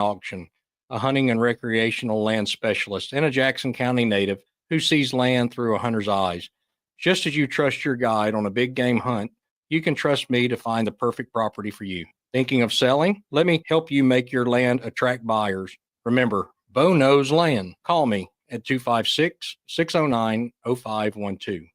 Auction, a hunting and recreational land specialist and a Jackson County native who sees land through a hunter's eyes. Just as you trust your guide on a big game hunt, you can trust me to find the perfect property for you. Thinking of selling? Let me help you make your land attract buyers. Remember, Bo knows land. Call me at 256-609-0512.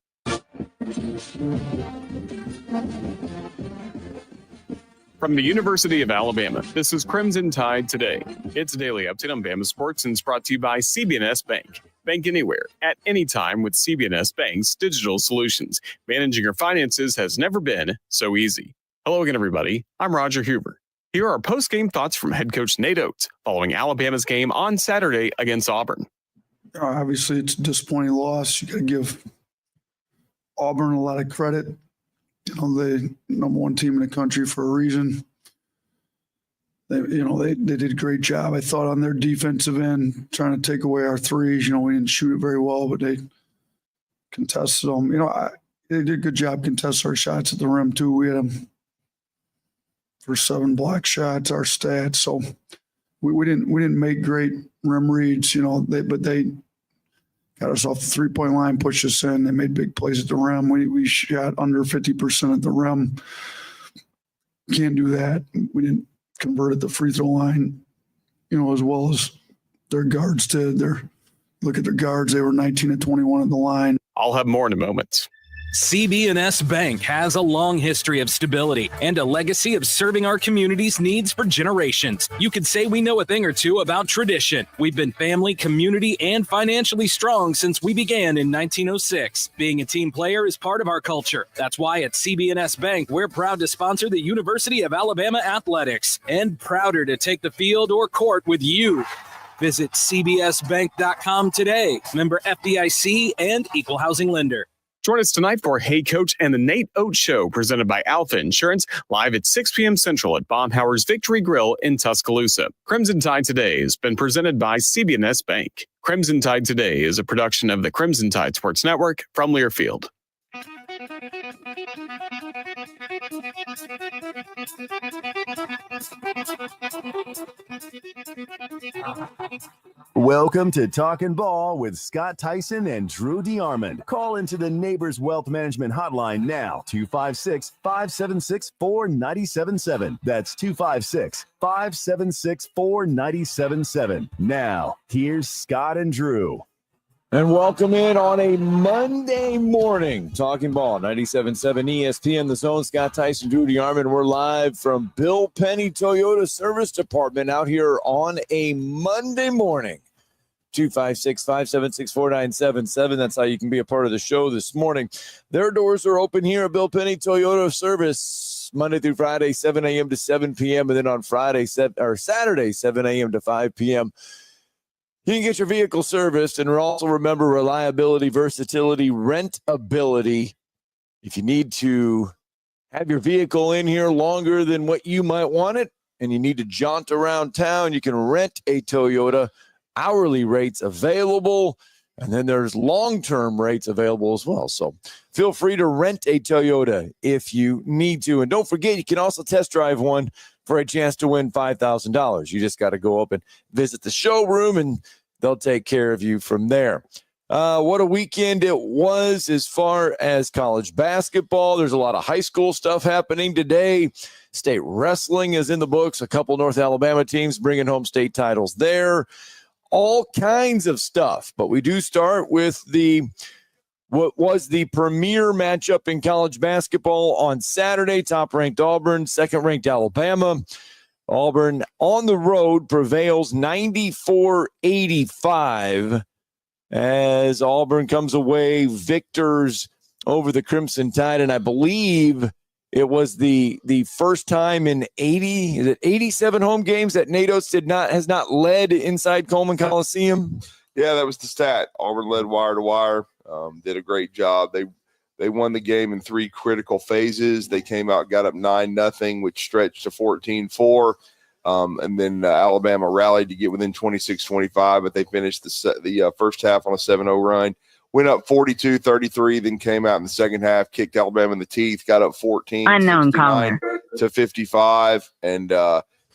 From the University of Alabama, this is Crimson Tide Today. It's a daily update on Bama sports and it's brought to you by CB&S Bank. Bank anywhere, at any time with CB&S Bank's digital solutions. Managing your finances has never been so easy. Hello again, everybody. I'm Roger Huber. Here are post-game thoughts from head coach Nate Oates following Alabama's game on Saturday against Auburn. Obviously, it's a disappointing loss. You got to give Auburn a lot of credit. You know, the number one team in the country for a reason. They did a great job, I thought, on their defensive end, trying to take away our threes. We didn't shoot it very well, but they contested them. They did a good job contesting our shots at the rim, too. We had them for 7 block shots, our stats. So we didn't make great rim reads, but they got us off the three-point line, pushed us in. They made big plays at the rim. We shot under 50% at the rim. Can't do that. We didn't convert at the free throw line, as well as their guards did. Look at their guards. They were 19 and 21 at the line. I'll have more in a moment. CB&S Bank has a long history of stability and a legacy of serving our community's needs for generations. You could say we know a thing or two about tradition. We've been family, community, and financially strong since we began in 1906. Being a team player is part of our culture. That's why at CB&S Bank, we're proud to sponsor the University of Alabama Athletics and prouder to take the field or court with you. Visit cbsbank.com today. Member FDIC and Equal Housing Lender. Join us tonight for Hey Coach and the Nate Oates Show, presented by Alpha Insurance, live at 6 p.m. Central at Bob Howard's Victory Grill in Tuscaloosa. Crimson Tide Today has been presented by CB&S Bank. Crimson Tide Today is a production of the Crimson Tide Sports Network from Learfield. Welcome to Talkin' Ball with Scott Tyson and Drew DeArmond. Call into the Neighbors Wealth Management Hotline now, 256-576-4977. That's 256-576-4977. Now, here's Scott and Drew. And welcome in on a Monday morning. Talking Ball, 97.7 ESPN, The Zone. Scott Tyson, Drew DeArmond. We're live from Bill Penney Toyota Service Department out here on a Monday morning. 256-576-4977. That's how you can be a part of the show this morning. Their doors are open here at Bill Penney Toyota Service Monday through Friday, 7 a.m. to 7 p.m. And then on Saturday, 7 a.m. to 5 p.m. You can get your vehicle serviced, and also remember reliability, versatility, rentability. If you need to have your vehicle in here longer than what you might want it, and you need to jaunt around town, you can rent a Toyota. Hourly rates available, and then there's long-term rates available as well. So feel free to rent a Toyota if you need to. And don't forget, you can also test drive one for a chance to win $5,000. You just got to go up and visit the showroom, and they'll take care of you from there. What a weekend it was as far as college basketball. There's a lot of high school stuff happening today. State wrestling is in the books. A couple North Alabama teams bringing home state titles there. All kinds of stuff. But we do start with what was the premier matchup in college basketball on Saturday. Top-ranked Auburn, second-ranked Alabama. Auburn on the road prevails 94-85 as Auburn comes away victors over the Crimson Tide. And I believe it was the first time in 87 home games that Nate Oates has not led inside Coleman Coliseum. Yeah, that was the stat. Auburn led wire to wire. Did a great job. They won the game in 3 critical phases. They came out, got up 9-0, which stretched to 14-4. And then Alabama rallied to get within 26-25, but they finished the first half on a 7-0 run. Went up 42-33, then came out in the second half, kicked Alabama in the teeth, got up 14 to 55, and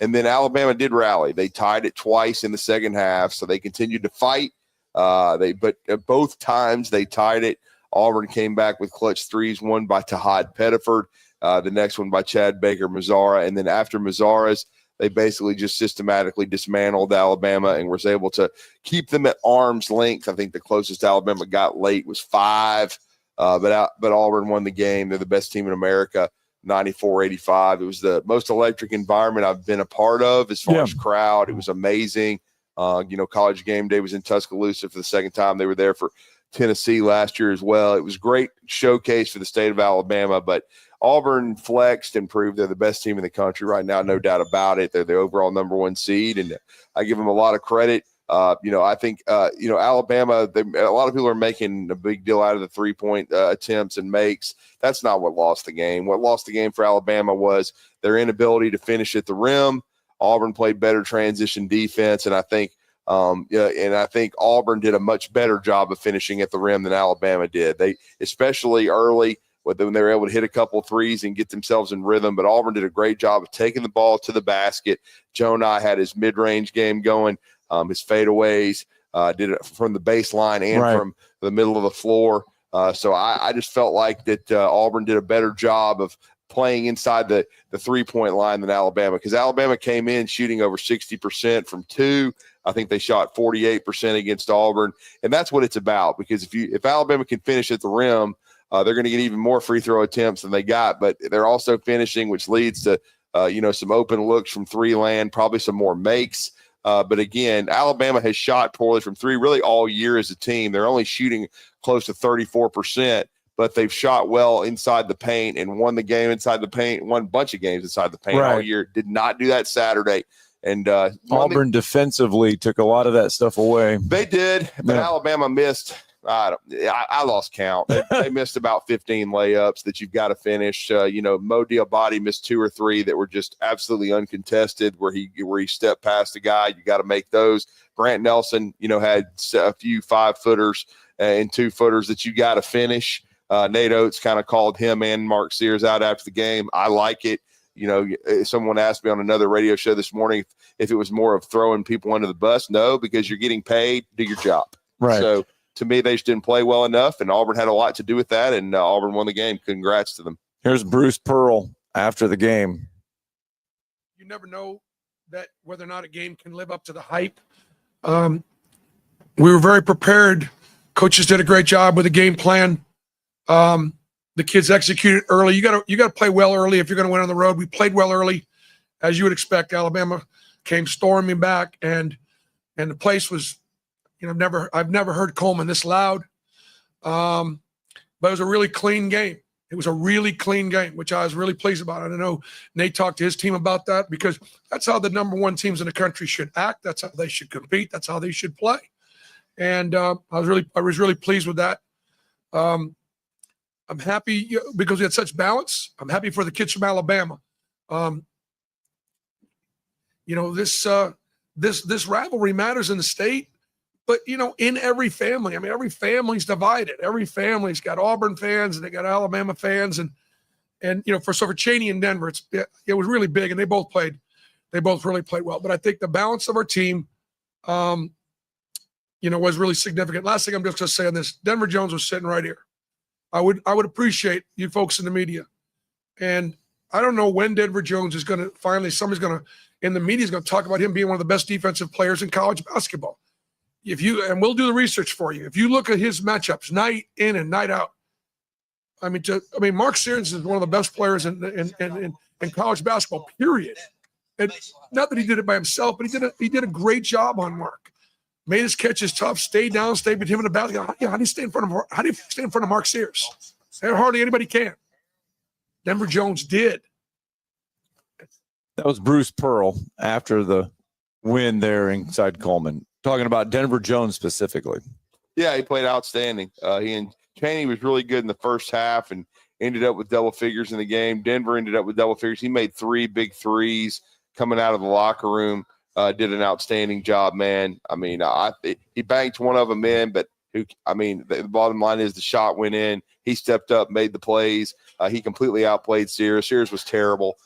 And then Alabama did rally. They tied it twice in the second half, so they continued to fight. But both times they tied it. Auburn came back with clutch threes, one by Tahad Pettiford, the next one by Chad Baker-Mazara. And then after Mazara's, they basically just systematically dismantled Alabama and was able to keep them at arm's length. I think the closest Alabama got late was 5, but Auburn won the game. They're the best team in America, 94-85. It was the most electric environment I've been a part of as far as crowd. It was amazing. College game day was in Tuscaloosa for the second time. They were there for Tennessee last year as well. It was a great showcase for the state of Alabama, but Auburn flexed and proved they're the best team in the country right now, no doubt about it. They're the overall number 1 seed, and I give them a lot of credit. I think Alabama, a lot of people are making a big deal out of the 3-point attempts and makes. That's not what lost the game. What lost the game for Alabama was their inability to finish at the rim. Auburn played better transition defense, and I think Auburn did a much better job of finishing at the rim than Alabama did. They, especially early, when they were able to hit a couple threes and get themselves in rhythm. But Auburn did a great job of taking the ball to the basket. Jonah had his mid-range game going, his fadeaways, did it from the baseline and from the middle of the floor. So I just felt like that Auburn did a better job of playing inside the 3-point line than Alabama, because Alabama came in shooting over 60% from 2. I think they shot 48% against Auburn, and that's what it's about. Because if Alabama can finish at the rim, they're going to get even more free throw attempts than they got, but they're also finishing, which leads to some open looks from 3 land, probably some more makes. But again, Alabama has shot poorly from 3 really all year as a team. They're only shooting close to 34%. But they've shot well inside the paint and won the game inside the paint, won a bunch of games inside the paint all year. Did not do that Saturday. And Auburn defensively took a lot of that stuff away. They did, but Alabama missed. I lost count. They missed about 15 layups that you've got to finish. Mo Diabate missed 2 or 3 that were just absolutely uncontested, where he stepped past the guy. You got to make those. Grant Nelson, had a few 5-footers and 2-footers that you got to finish. Nate Oates kind of called him and Mark Sears out after the game. I like it. Someone asked me on another radio show this morning if it was more of throwing people under the bus. No, because you're getting paid, do your job. Right. So to me, they just didn't play well enough, and Auburn had a lot to do with that, and Auburn won the game. Congrats to them. Here's Bruce Pearl after the game. You never know that whether or not a game can live up to the hype. We were very prepared. Coaches did a great job with the game plan. The kids executed early. You got to play well early if you're going to win on the road. We played well early, as you would expect. Alabama came storming back, and the place was, I've never heard Coleman this loud. But it was a really clean game. It was a really clean game, which I was really pleased about. I don't know, Nate talked to his team about that, because that's how the number 1 teams in the country should act. That's how they should compete. That's how they should play. And I was really pleased with that. I'm happy because we had such balance. I'm happy for the kids from Alabama. This rivalry matters in the state, but in every family. I mean, every family's divided. Every family's got Auburn fans and they got Alabama fans, and for Cheney in Denver, it was really big, and they both really played well. But I think the balance of our team, was really significant. Last thing I'm just going to say on this: Denver Jones was sitting right here. I would appreciate you folks in the media. And I don't know when Denver Jones is going to in the media is going to talk about him being one of the best defensive players in college basketball. And we'll do the research for you. If you look at his matchups night in and night out, Mark Sears is one of the best players in college basketball, period. And not that he did it by himself, but he did a great job on Mark. Made his catches tough, stayed with him in the basket. How do you stay in front of Mark Sears? Hardly anybody can. Denver Jones did. That was Bruce Pearl after the win there inside Coleman, talking about Denver Jones specifically. Yeah, he played outstanding. He and Penney was really good in the first half and ended up with double figures in the game. Denver ended up with double figures. He made 3 big threes coming out of the locker room. Did an outstanding job, man. I mean, he banked one of them in, but The bottom line is the shot went in. He stepped up, made the plays. He completely outplayed Sears. Sears was terrible.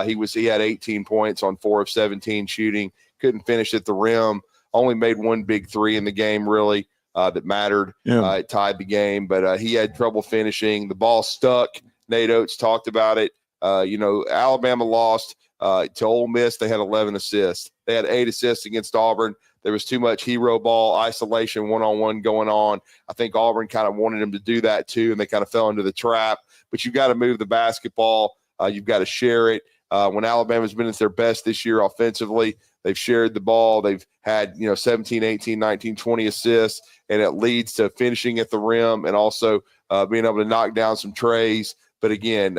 He had 18 points on 4 of 17 shooting. Couldn't finish at the rim. Only made one big three in the game, really, that mattered. Yeah. It tied the game, but he had trouble finishing. The ball stuck. Nate Oates talked about it. Alabama lost to Ole Miss. They had 11 assists. They had 8 assists against Auburn. There was too much hero ball, isolation, one-on-one going on. I think Auburn kind of wanted them to do that too, and they kind of fell into the trap. But you've got to move the basketball. You've got to share it. When Alabama's been at their best this year offensively, they've shared the ball. They've had 17, 18, 19, 20 assists, and it leads to finishing at the rim and also being able to knock down some trays. But again,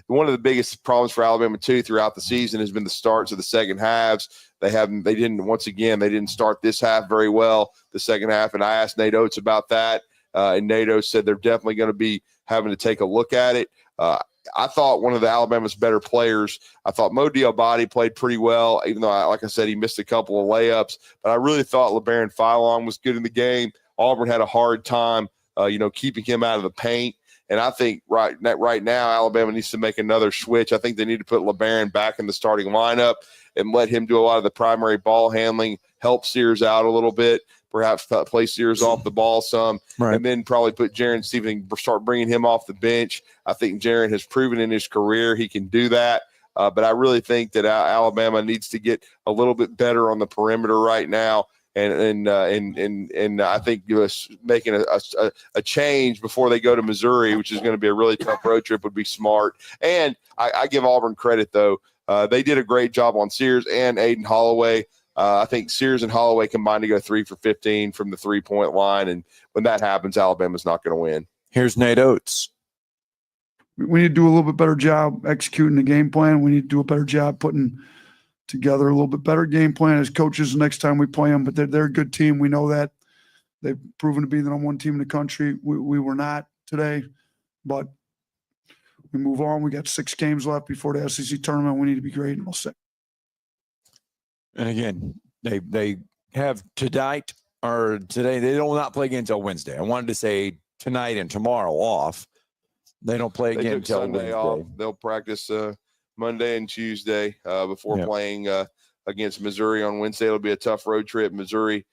one of the biggest problems for Alabama too throughout the season has been the starts of the second halves. They didn't start this half very well, the second half. And I asked Nate Oates about that. And Nate Oates said they're definitely going to be having to take a look at it. I thought one of the Alabama's better players, I thought Mo Diabate played pretty well, even though, like I said, he missed a couple of layups. But I really thought LeBaron Philon was good in the game. Auburn had a hard time, keeping him out of the paint. And I think right now, Alabama needs to make another switch. I think they need to put LeBaron back in the starting lineup and let him do a lot of the primary ball handling, help Sears out a little bit, perhaps play Sears off the ball some, and then probably put Jaron Stephen, start bringing him off the bench. I think Jaron has proven in his career he can do that. But I really think that Alabama needs to get a little bit better on the perimeter right now. And I think making a change before they go to Missouri, which is going to be a really tough road trip, would be smart. And I give Auburn credit, though. They did a great job on Sears and Aiden Holloway. I think Sears and Holloway combined to go 3 for 15 from the 3-point line. And when that happens, Alabama's not going to win. Here's Nate Oates. We need to do a little bit better job executing the game plan. We need to do a better job putting together a little bit better game plan as coaches the next time we play them. But they're a good team. We know that. They've proven to be the number one team in the country. We were not today, but we move on. We got 6 games left before the SEC tournament. We need to be great, and we'll see. And again, they have tonight or today. They will not play again until Wednesday. I wanted to say tonight and tomorrow off. They don't play again until Sunday off. They'll practice Monday and Tuesday before playing against Missouri on Wednesday. It'll be a tough road trip. Missouri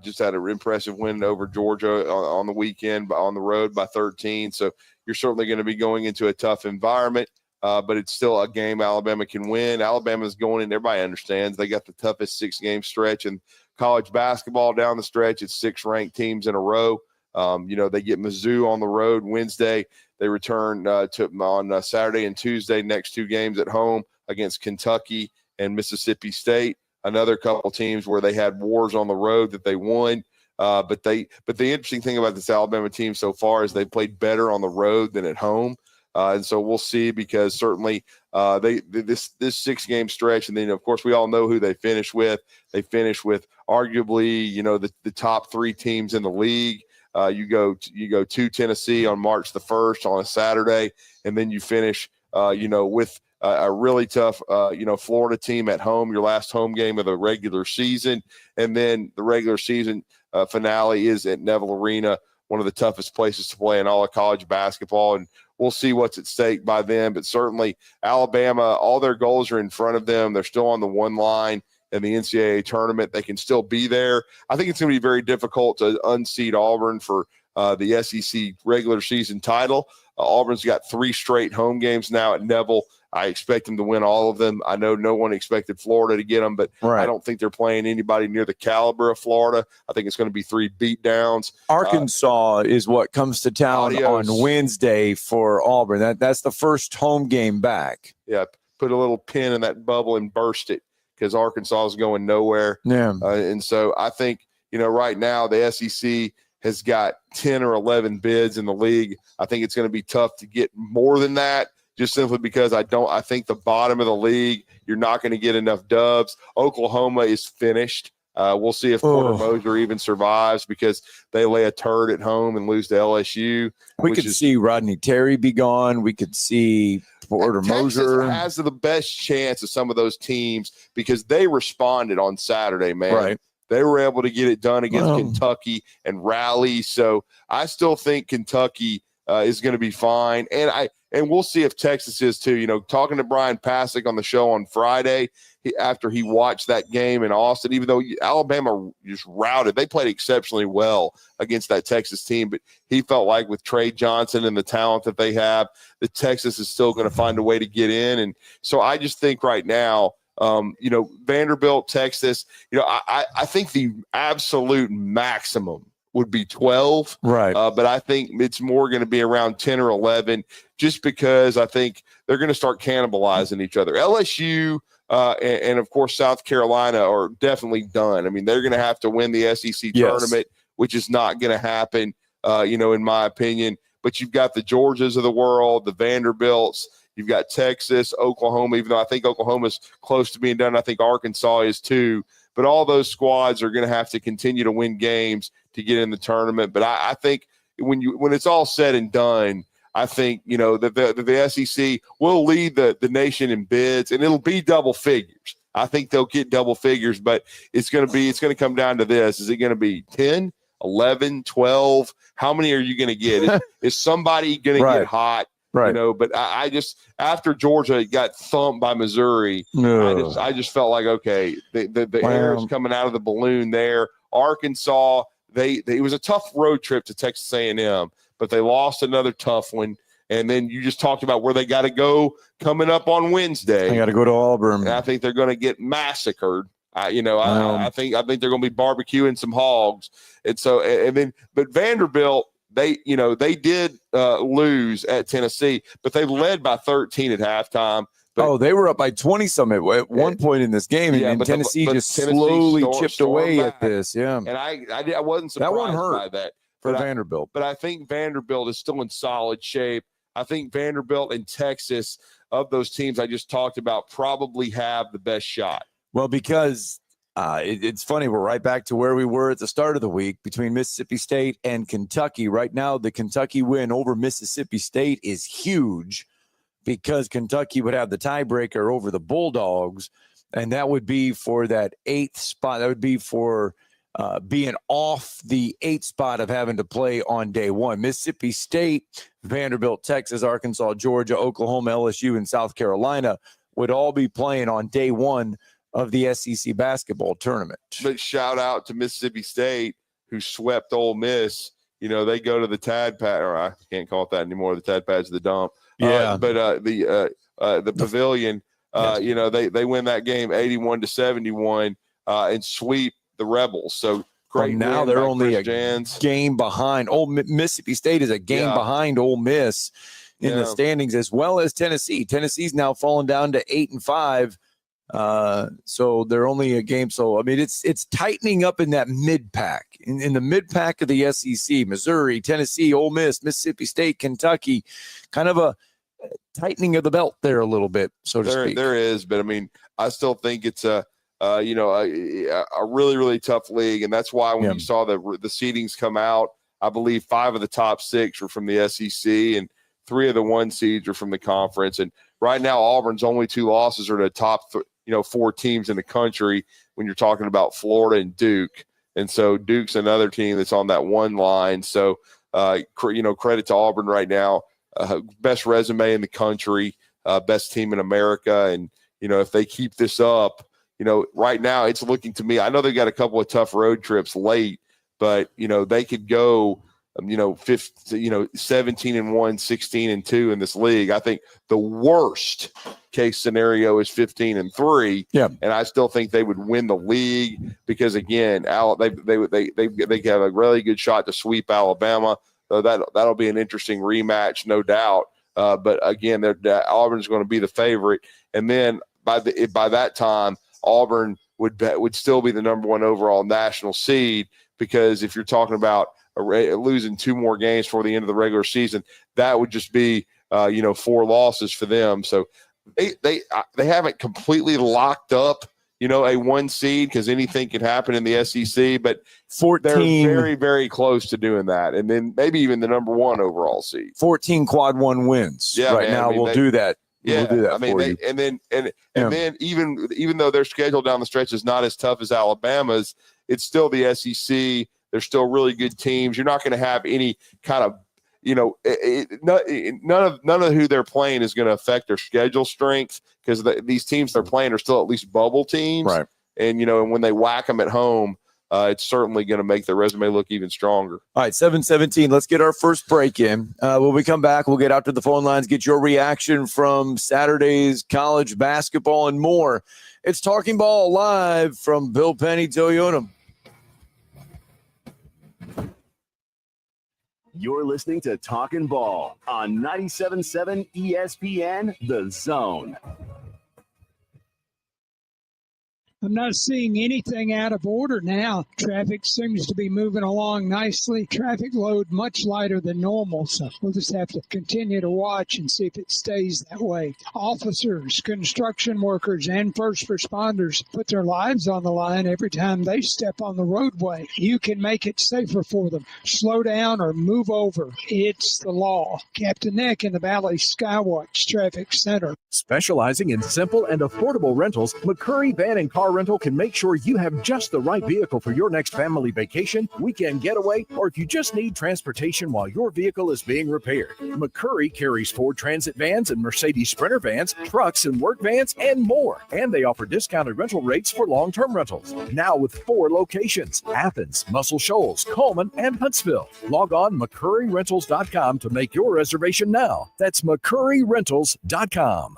just had an impressive win over Georgia on the weekend on the road by 13. So you're certainly going to be going into a tough environment, but it's still a game Alabama can win. Alabama's going in. Everybody understands they got the toughest 6-game stretch in college basketball down the stretch. It's 6 ranked teams in a row. They get Mizzou on the road Wednesday. They return on Saturday and Tuesday, next 2 games at home against Kentucky and Mississippi State. Another couple teams where they had wars on the road that they won. But the interesting thing about this Alabama team so far is they played better on the road than at home. And so we'll see, because certainly this 6-game stretch, and then of course we all know who they finish with. They finish with arguably the top 3 teams in the league. You go to Tennessee on March the 1st on a Saturday, and then you finish with a really tough Florida team at home, your last home game of the regular season, and then the regular season finale is at Neville Arena, one of the toughest places to play in all of college basketball. And we'll see what's at stake by then. But certainly Alabama, all their goals are in front of them. They're still on the 1 line in the NCAA tournament. They can still be there. I think it's going to be very difficult to unseat Auburn for the SEC regular season title. Auburn's got 3 straight home games now at Neville. I expect them to win all of them. I know no one expected Florida to get them, but I don't think they're playing anybody near the caliber of Florida. I think it's going to be 3 beatdowns. Arkansas is what comes to town Adios. on Wednesday for Auburn. That's the first home game back. Yeah, put a little pin in that bubble and burst it, because Arkansas is going nowhere. Yeah. And so I think, right now the SEC has got 10 or 11 bids in the league. I think it's going to be tough to get more than that, just simply because I think the bottom of the league, you're not going to get enough dubs. Oklahoma is finished. We'll see if Porter Moser even survives, because they lay a turd at home and lose to LSU. We could see Rodney Terry be gone. We could see Porter Moser. Texas has the best chance of some of those teams, because they responded on Saturday, man. Right. they were able to get it done against Kentucky and rally. So I still think Kentucky is going to be fine. And we'll see if Texas is too. You know, talking to Brian Pasick on the show on Friday, after he watched that game in Austin, even though Alabama just routed, they played exceptionally well against that Texas team. But he felt like with Trey Johnson and the talent that they have, that Texas is still going to find a way to get in. And so I just think right now, you know, Vanderbilt, Texas, you know, I think the absolute maximum would be 12. Right. But I think it's more going to be around 10 or 11, just because I think they're going to start cannibalizing each other. LSU and of course, South Carolina are definitely done. I mean, they're going to have to win the SEC tournament, which is not going to happen, you know, in my opinion. But you've got the Georgias of the world, the Vanderbilts. You've got Texas, Oklahoma, even though I think Oklahoma's close to being done. I think Arkansas is too. But all those squads are going to have to continue to win games to get in the tournament. But I think when it's all said and done, I think, you know, the SEC will lead the nation in bids, and it'll be double figures. I think they'll get double figures, but it's going to come down to this. Is it going to be 10, 11, 12? How many are you going to get? Is somebody going to get hot? Right. You know, but I just, after Georgia got thumped by Missouri, I just felt like, okay, the air is coming out of the balloon there. Arkansas, it was a tough road trip to Texas A&M, but they lost another tough one. And then you just talked about where they got to go coming up on Wednesday. They got to go to Auburn. And I think they're going to get massacred. I think they're going to be barbecuing some hogs. And so, but Vanderbilt, they did lose at Tennessee, but they led by 13 at halftime. But, they were up by 20-something at one point in this game, and Tennessee slowly chipped away at this. Yeah, and I wasn't surprised that one hurt by that for Vanderbilt. But I think Vanderbilt is still in solid shape. I think Vanderbilt and Texas, of those teams I just talked about, probably have the best shot. Well, because it's funny, we're right back to where we were at the start of the week between Mississippi State and Kentucky. Right now, the Kentucky win over Mississippi State is huge because Kentucky would have the tiebreaker over the Bulldogs, and that would be for that 8th spot. That would be for being off the 8th spot of having to play on day one. Mississippi State, Vanderbilt, Texas, Arkansas, Georgia, Oklahoma, LSU, and South Carolina would all be playing on day one of the SEC basketball tournament. But shout out to Mississippi State, who swept Ole Miss. You know, they go to the Tad Pad, or I can't call it that anymore. The Tad Pad's the dump. Yeah. The Pavilion, you know, they win that game 81-71 and sweep the Rebels. So great. Now they're only a game behind. Mississippi State is a game behind Ole Miss in the standings, as well as Tennessee. Tennessee's now fallen down to 8-5. So they're only a game. So, I mean, it's tightening up in that mid-pack. In the mid-pack of the SEC, Missouri, Tennessee, Ole Miss, Mississippi State, Kentucky, kind of a tightening of the belt there a little bit, so to speak. There is, but I mean, I still think it's a really, really tough league. And that's why when you saw the seedings come out, I believe 5 of the top 6 were from the SEC and 3 of the 1 seeds are from the conference. And right now, Auburn's only 2 losses are the top 4 teams in the country when you're talking about Florida and Duke. And so Duke's another team that's on that 1 line. So, credit to Auburn right now. Best resume in the country, best team in America. And, you know, if they keep this up, you know, right now it's looking to me, I know they got a couple of tough road trips late, but, you know, they could go, 17-1, 16-2 in this league. I think the worst case scenario is 15-3. Yeah. And I still think they would win the league because, again, they have a really good shot to sweep Alabama. So that'll be an interesting rematch, no doubt. But again, Auburn's going to be the favorite. And then by that time, Auburn would still be the number 1 overall national seed, because if you're talking about losing 2 more games before the end of the regular season, that would just be 4 losses for them. So they haven't completely locked up a 1 seed, because anything can happen in the SEC, but 14, they're very, very close to doing that. And then maybe even the number 1 overall seed. 14 quad 1 wins. Yeah, right now we'll do that. Yeah, we'll do that. I mean, and then even though their schedule down the stretch is not as tough as Alabama's, it's still the SEC. There's still really good teams. You're not going to have any kind of, none of who they're playing is going to affect their schedule strength, because these teams they're playing are still at least bubble teams. Right. And, and when they whack them at home, it's certainly going to make their resume look even stronger. All right, 7:17. Let's get our first break in. When we come back, we'll get out to the phone lines, get your reaction from Saturday's college basketball and more. It's Talking Ball live from Bill Penney Toyota. You're listening to Talkin' Ball on 97.7 ESPN, The Zone. I'm not seeing anything out of order now. Traffic seems to be moving along nicely. Traffic load much lighter than normal, so we'll just have to continue to watch and see if it stays that way. Officers, construction workers, and first responders put their lives on the line every time they step on the roadway. You can make it safer for them. Slow down or move over. It's the law. Captain Nick in the Valley Skywatch Traffic Center. Specializing in simple and affordable rentals, McCurry Van and Car Rental can make sure you have just the right vehicle for your next family vacation, weekend getaway, or if you just need transportation while your vehicle is being repaired. McCurry carries Ford Transit vans and Mercedes Sprinter vans, trucks and work vans, and more. And they offer discounted rental rates for long-term rentals. Now with 4 locations: Athens, Muscle Shoals, Coleman, and Huntsville. Log on McCurryRentals.com to make your reservation now. That's McCurryRentals.com.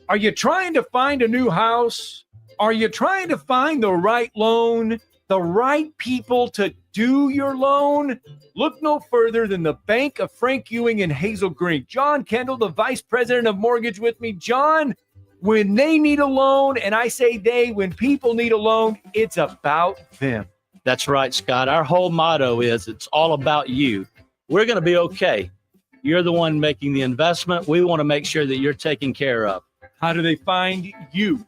Are you trying to find a new house? Are you trying to find the right loan, the right people to do your loan? Look no further than the Bank of Frank Ewing in Hazel Green. John Kendall, the Vice President of Mortgage with me. John, when they need a loan, and I say they, when people need a loan, it's about them. That's right, Scott. Our whole motto is it's all about you. We're going to be okay. You're the one making the investment. We want to make sure that you're taken care of. How do they find you?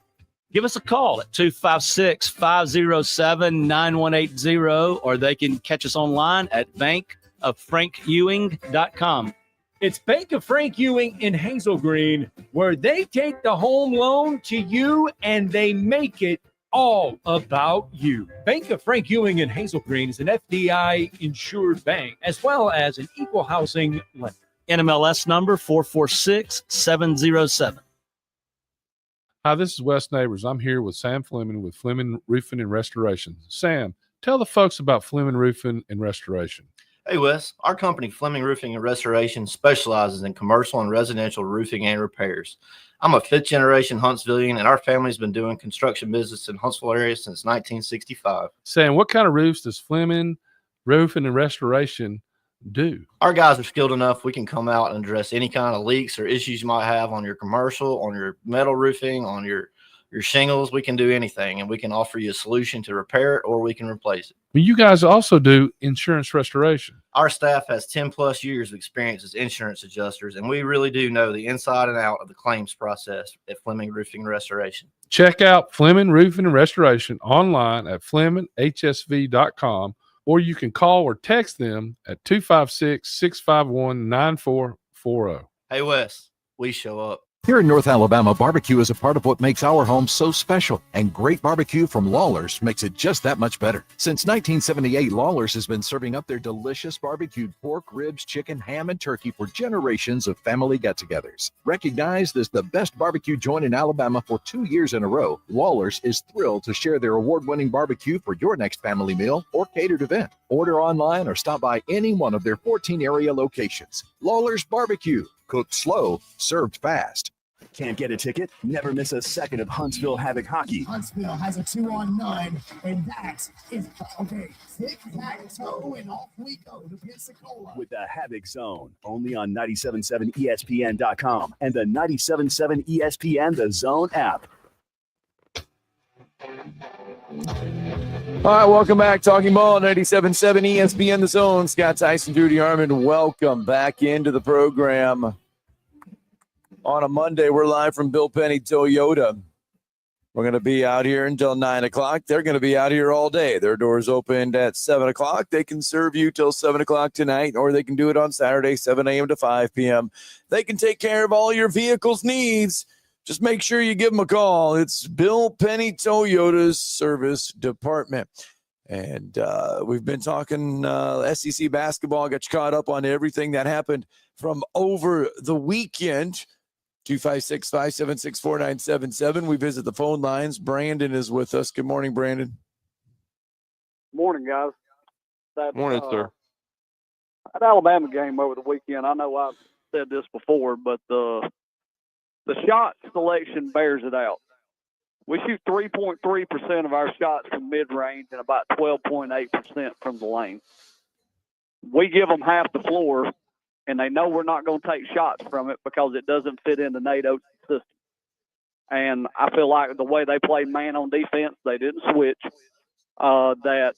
Give us a call at 256-507-9180, or they can catch us online at bankoffrankewing.com. It's Bank of Frank Ewing in Hazel Green, where they take the home loan to you and they make it all about you. Bank of Frank Ewing in Hazel Green is an FDI insured bank, as well as an equal housing lender. NMLS number 446707. Hi, this is Wes Neighbors. I'm here with Sam Fleming with Fleming Roofing and Restoration. Sam, tell the folks about Fleming Roofing and Restoration. Hey, Wes. Our company, Fleming Roofing and Restoration, specializes in commercial and residential roofing and repairs. I'm a fifth-generation Huntsvillian, and our family's been doing construction business in Huntsville area since 1965. Sam, what kind of roofs does Fleming Roofing and Restoration do? Our guys are skilled enough. We can come out and address any kind of leaks or issues you might have on your commercial, on your metal roofing, on your shingles. We can do anything, and we can offer you a solution to repair it, or we can replace it. But you guys also do insurance restoration. Our staff has 10 plus years of experience as insurance adjusters, and we really do know the inside and out of the claims process at Fleming Roofing and Restoration. Check out Fleming Roofing and Restoration online at FlemingHSV.com, or you can call or text them at 256-651-9440. Hey, Wes, we show up. Here in North Alabama, barbecue is a part of what makes our home so special, and great barbecue from Lawler's makes it just that much better. Since 1978, Lawler's has been serving up their delicious barbecued pork, ribs, chicken, ham, and turkey for generations of family get-togethers. Recognized as the best barbecue joint in Alabama for 2 years in a row, Lawler's is thrilled to share their award-winning barbecue for your next family meal or catered event. Order online or stop by any one of their 14 area locations. Lawler's Barbecue. Cooked slow, served fast. Can't get a ticket? Never miss a second of Huntsville Havoc hockey. Huntsville has a 2-on-9, and that is okay. Tic-tac-toe, and off we go to Pensacola. With the Havoc Zone, only on 97.7 ESPN.com and the 97.7 ESPN The Zone app. All right, welcome back. Talking Ball, 97.7 ESPN The Zone. Scott Tyson, Drew DeArmond, welcome back into the program. On a Monday, we're live from Bill Penney Toyota. We're going to be out here until 9 o'clock. They're going to be out here all day. Their doors opened at 7 o'clock. They can serve you till 7 o'clock tonight, or they can do it on Saturday, 7 a.m. to 5 p.m. They can take care of all your vehicle's needs. just make sure you give them a call. It's Bill Penney Toyota's service department. And we've been talking SEC basketball. Got you caught up on everything that happened from over the weekend. 256-576-4977. We visit the phone lines. Brandon is with us. Good morning, Brandon. Morning, guys. Morning, sir. That Alabama game over the weekend, I know I've said this before, but the shot selection bears it out. We shoot 3.3% of our shots from mid-range and about 12.8% from the lane. We give them half the floor, and they know we're not going to take shots from it because it doesn't fit into Nate Oates' system. And I feel like the way they played man on defense, they didn't switch, that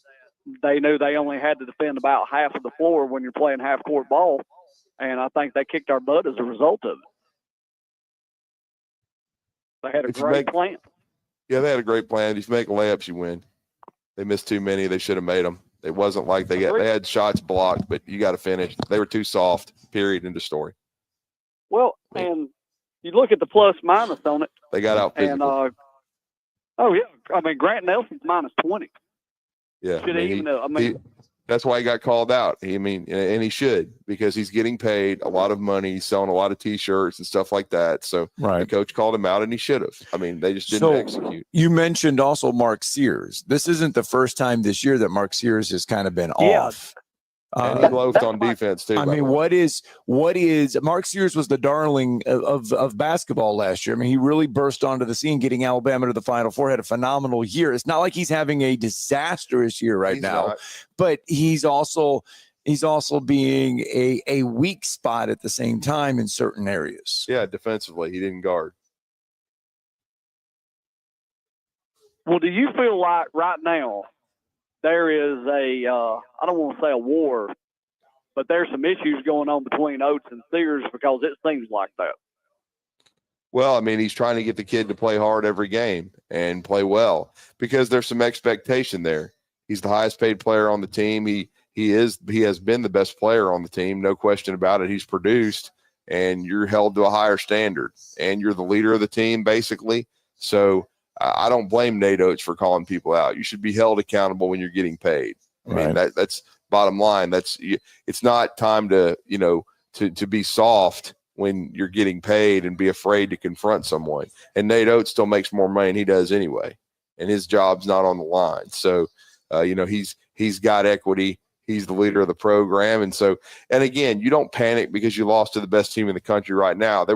they knew they only had to defend about half of the floor when you're playing half-court ball, and I think they kicked our butt as a result of it. They had a great plan. Yeah, they had a great plan. If you make layups, you win. They missed too many. They should have made them. It wasn't like they had shots blocked, but you got to finish. They were too soft, period, end of story. Well, and you look at the plus-minus on it. They got out physical. And, oh, yeah. I mean, Grant Nelson's minus 20. Yeah. Should that's why he got called out. And he should, because he's getting paid a lot of money. He's selling a lot of T-shirts and stuff like that. So the coach called him out, and he should have. I mean, they just didn't execute. You mentioned also Mark Sears. This isn't the first time this year that Mark Sears has kind of been off. And he loafed on defense too. I mean, what is Mark Sears was the darling of basketball last year. I mean, he really burst onto the scene, getting Alabama to the Final Four, had a phenomenal year. It's not like he's having a disastrous year right now, but he's also being a weak spot at the same time in certain areas. Yeah, defensively, he didn't guard. Well, do you feel like right now there is I don't want to say a war, but there's some issues going on between Oates and Sears because it seems like that? Well, I mean, he's trying to get the kid to play hard every game and play well because there's some expectation there. He's the highest paid player on the team. He has been the best player on the team, no question about it. He's produced, and you're held to a higher standard, and you're the leader of the team basically. So I don't blame Nate Oates for calling people out. You should be held accountable when you're getting paid. I mean, that's bottom line. It's not time to be soft when you're getting paid and be afraid to confront someone. And Nate Oates still makes more money than he does anyway, and his job's not on the line. So, he's got equity. He's the leader of the program. And again, you don't panic because you lost to the best team in the country right now.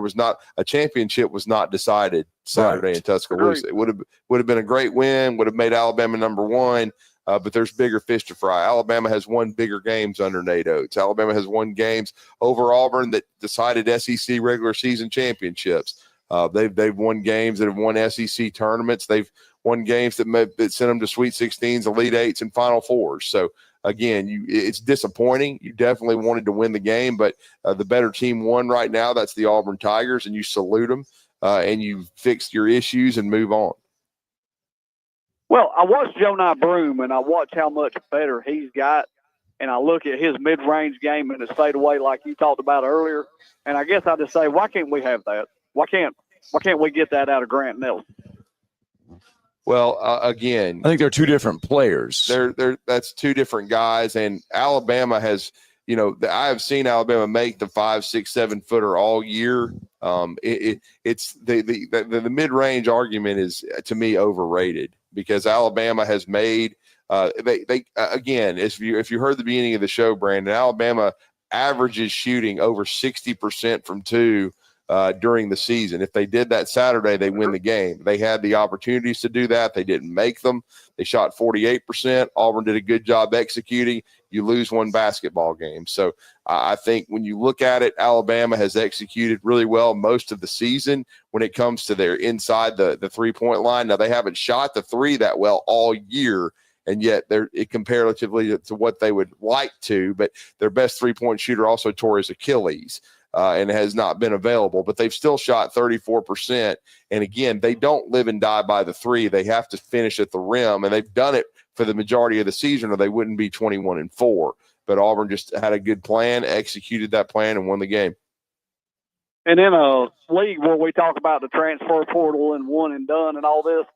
A championship was not decided Saturday in Tuscaloosa. It would have been a great win, would have made Alabama number one, but there's bigger fish to fry. Alabama has won bigger games under Nate Oates. Alabama has won games over Auburn that decided SEC regular season championships. They've won games that have won SEC tournaments. They've won games that sent them to Sweet 16s, Elite Eights, and Final Fours. So, again, it's disappointing. You definitely wanted to win the game, but the better team won right now. That's the Auburn Tigers, and you salute them, and you fixed your issues and move on. Well, I watched Jonah Broom, and I watched how much better he's got, and I look at his mid-range game and his fadeaway like you talked about earlier, and I guess I just say, why can't we have that? Why can't we get that out of Grant Nelson? Well, again, I think they're two different players. That's two different guys, and Alabama has, I have seen Alabama make the 5, 6, 7 footer all year. It's the mid-range argument is, to me, overrated because Alabama has made again, if you heard the beginning of the show, Brandon, Alabama averages shooting over 60% from two during the season. If they did that Saturday, they win the game. They had the opportunities to do that. They didn't make them. They shot 48%. Auburn did a good job executing. You lose one basketball game. So I think when you look at it, Alabama has executed really well most of the season when it comes to their inside the 3-point line. Now, they haven't shot the three that well all year, and yet they're comparatively to what they would like to, but their best 3-point shooter also tore his Achilles. And has not been available, but they've still shot 34%. And again, they don't live and die by the three. They have to finish at the rim, and they've done it for the majority of the season, or they wouldn't be 21-4. But Auburn just had a good plan, executed that plan, and won the game. And in a league where we talk about the transfer portal and one and done and all this,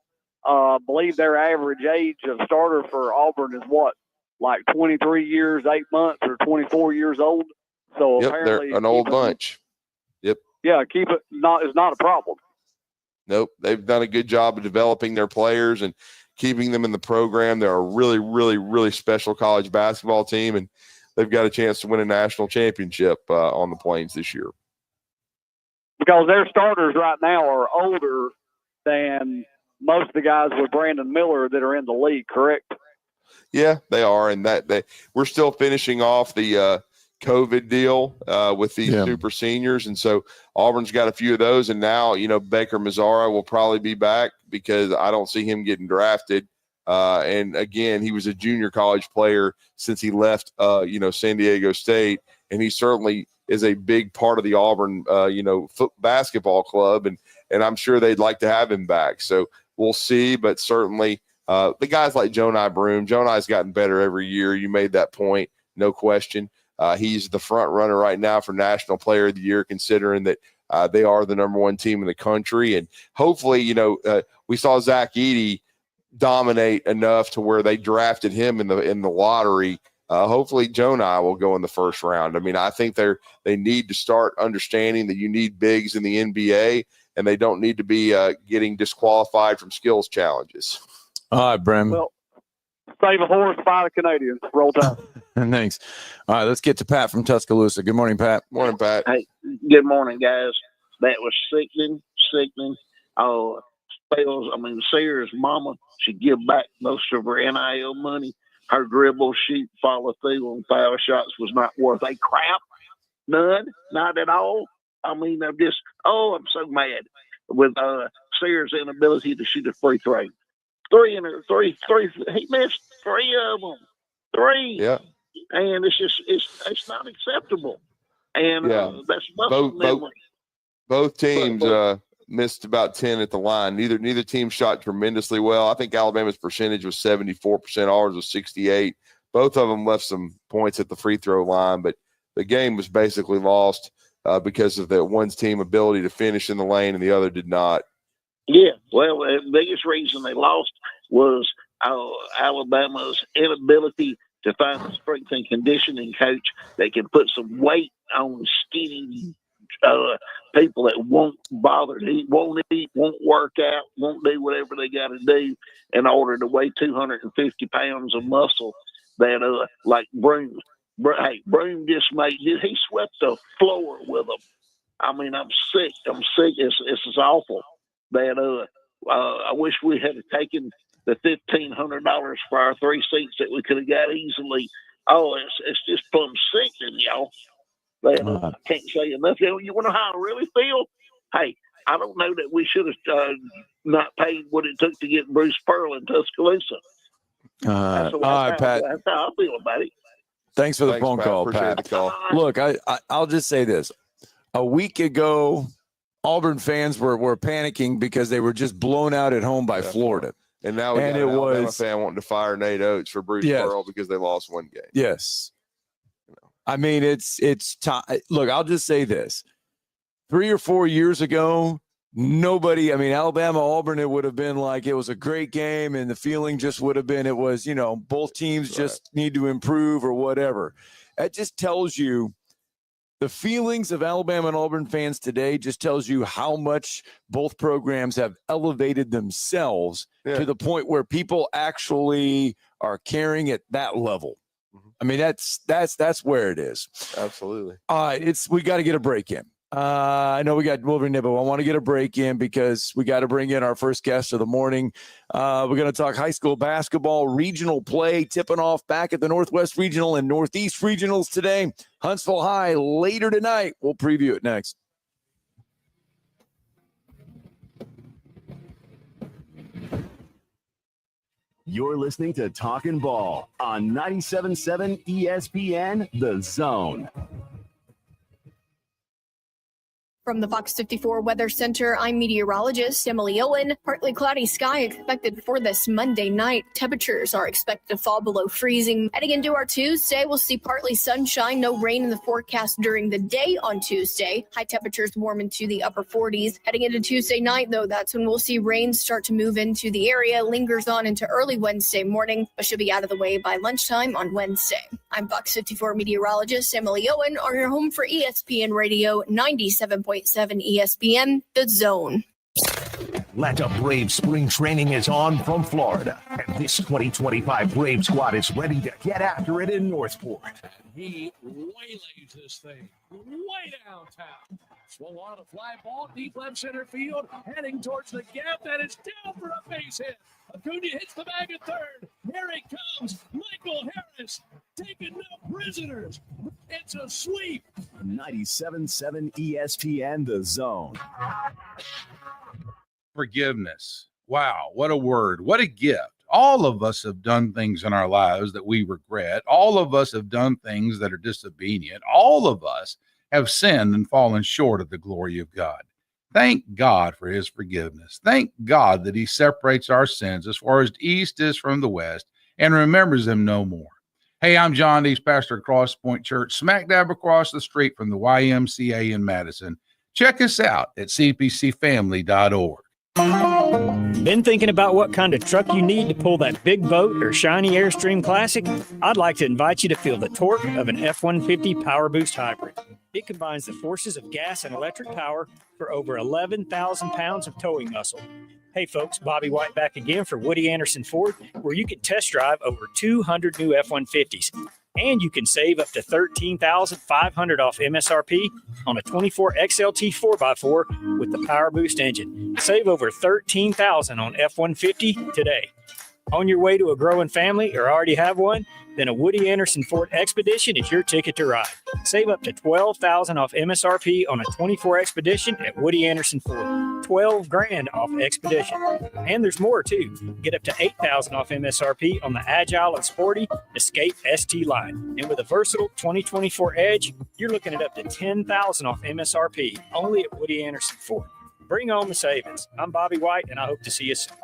I believe their average age of starter for Auburn is what, like 23 years, 8 months, or 24 years old. So Yep, apparently, they're an old keeping- bunch. Yep. Yeah, keep it is not a problem. Nope, they've done a good job of developing their players and keeping them in the program. They're a really, really, really special college basketball team, and they've got a chance to win a national championship on the Plains this year. Because their starters right now are older than most of the guys with Brandon Miller that are in the league, correct? Yeah, they are, and we're still finishing off the COVID deal with these super seniors, and so Auburn's got a few of those, and now Baker Mazzara will probably be back because I don't see him getting drafted. And again, he was a junior college player since he left San Diego State, and he certainly is a big part of the Auburn basketball club, and I'm sure they'd like to have him back. So we'll see, but certainly the guys like Jonai Broom, Jonai's gotten better every year. You made that point, no question. He's the front runner right now for National Player of the Year, considering that they are the number one team in the country. And hopefully, we saw Zach Edey dominate enough to where they drafted him in the lottery. Hopefully, Jonai will go in the first round. I mean, I think they need to start understanding that you need bigs in the NBA, and they don't need to be getting disqualified from skills challenges. All right, Brem. Well, save a horse, fight a Canadian. Roll Tide. Thanks. All right, let's get to Pat from Tuscaloosa. Good morning, Pat. Morning, Pat. Hey, good morning, guys. That was sickening. Sayers' mama should give back most of her NIL money. Her dribble, shoot, follow through on foul shots was not worth a crap. None, not at all. I mean, I'm so mad with Sayers' inability to shoot a free throw. Three. He missed 3 of them. 3. Yeah. And it's not acceptable. And that's both teams missed about 10 at the line. Neither team shot tremendously well. I think Alabama's percentage was 74%. Ours was 68. Both of them left some points at the free throw line, but the game was basically lost because of the one's team ability to finish in the lane and the other did not. Yeah, well, the biggest reason they lost was Alabama's inability to find a strength and conditioning coach that can put some weight on skinny people that won't bother to eat, won't work out, won't do whatever they got to do in order to weigh 250 pounds of muscle. That like Broom. Broom just he swept the floor with them. I mean, I'm sick. It's awful. That I wish we had taken the $1,500 for our 3 seats that we could have got easily. Oh, it's just plumb sickening, y'all. I can't say enough. You want to know how I really feel? Hey, I don't know that we should have not paid what it took to get Bruce Pearl in Tuscaloosa. All right, Pat. That's how I feel about it. Thanks for the phone Pat. call, Appreciate Pat. the call. Look, I'll just say this. A week ago, Auburn fans were panicking because they were just blown out at home by Florida. And now we got an Alabama fan wanting to fire Nate Oates for Bruce Pearl because they lost one game. Yes. I mean, it's time. Look, I'll just say this. 3 or 4 years ago, Alabama, Auburn, it would have been like it was a great game, and the feeling just would have been both teams just need to improve or whatever. That just tells you the feelings of Alabama and Auburn fans today just tells you how much both programs have elevated themselves to the point where people actually are caring at that level. I mean, that's where it is. Absolutely. All right, we got to get a break in. I know we got Wolverine Nibble. I want to get a break in because we got to bring in our first guest of the morning. We're going to talk high school basketball regional play, tipping off back at the Northwest Regional and Northeast Regionals today. Huntsville High later tonight. We'll preview it next. You're listening to Talkin' Ball on 97.7 ESPN, The Zone. From the Fox 54 Weather Center, I'm meteorologist Emily Owen. Partly cloudy sky expected for this Monday night. Temperatures are expected to fall below freezing. Heading into our Tuesday, we'll see partly sunshine, no rain in the forecast during the day on Tuesday. High temperatures warm into the upper 40s. Heading into Tuesday night, though, that's when we'll see rain start to move into the area. Lingers on into early Wednesday morning, but should be out of the way by lunchtime on Wednesday. I'm Fox 54 meteorologist Emily Owen, on your home for ESPN Radio 97.7 ESPN, The Zone. Atlanta Braves spring training is on from Florida, and this 2025 Brave squad is ready to get after it in Northport. He waylays this thing way downtown. Swung on a fly ball, deep left center field, heading towards the gap, that is down for a base hit. Acuna hits the bag at third. Here he comes, Michael Harris, taking no prisoners. It's a sweep. 97.7 ESPN, The Zone. Forgiveness. Wow, what a word. What a gift. All of us have done things in our lives that we regret. All of us have done things that are disobedient. All of us have sinned and fallen short of the glory of God. Thank God for his forgiveness. Thank God that he separates our sins as far as the east is from the west and remembers them no more. Hey, I'm John Dees, pastor at Cross Point Church, smack dab across the street from the YMCA in Madison. Check us out at cpcfamily.org. Been thinking about what kind of truck you need to pull that big boat or shiny Airstream Classic? I'd like to invite you to feel the torque of an F-150 Power Boost Hybrid. It combines the forces of gas and electric power for over 11,000 pounds of towing muscle. Hey folks, Bobby White back again for Woody Anderson Ford, where you can test drive over 200 new F-150s. And you can save up to $13,500 off MSRP on a 24 XLT 4x4 with the Power Boost engine. Save over $13,000 on F-150 today. On your way to a growing family or already have one? Then a Woody Anderson Ford Expedition is your ticket to ride. Save up to $12,000 off MSRP on a 24 Expedition at Woody Anderson Ford. $12,000 off Expedition. And there's more too. Get up to $8,000 off MSRP on the Agile and Sporty Escape ST line. And with a versatile 2024 Edge, you're looking at up to $10,000 off MSRP only at Woody Anderson Ford. Bring on the savings. I'm Bobby White, and I hope to see you soon.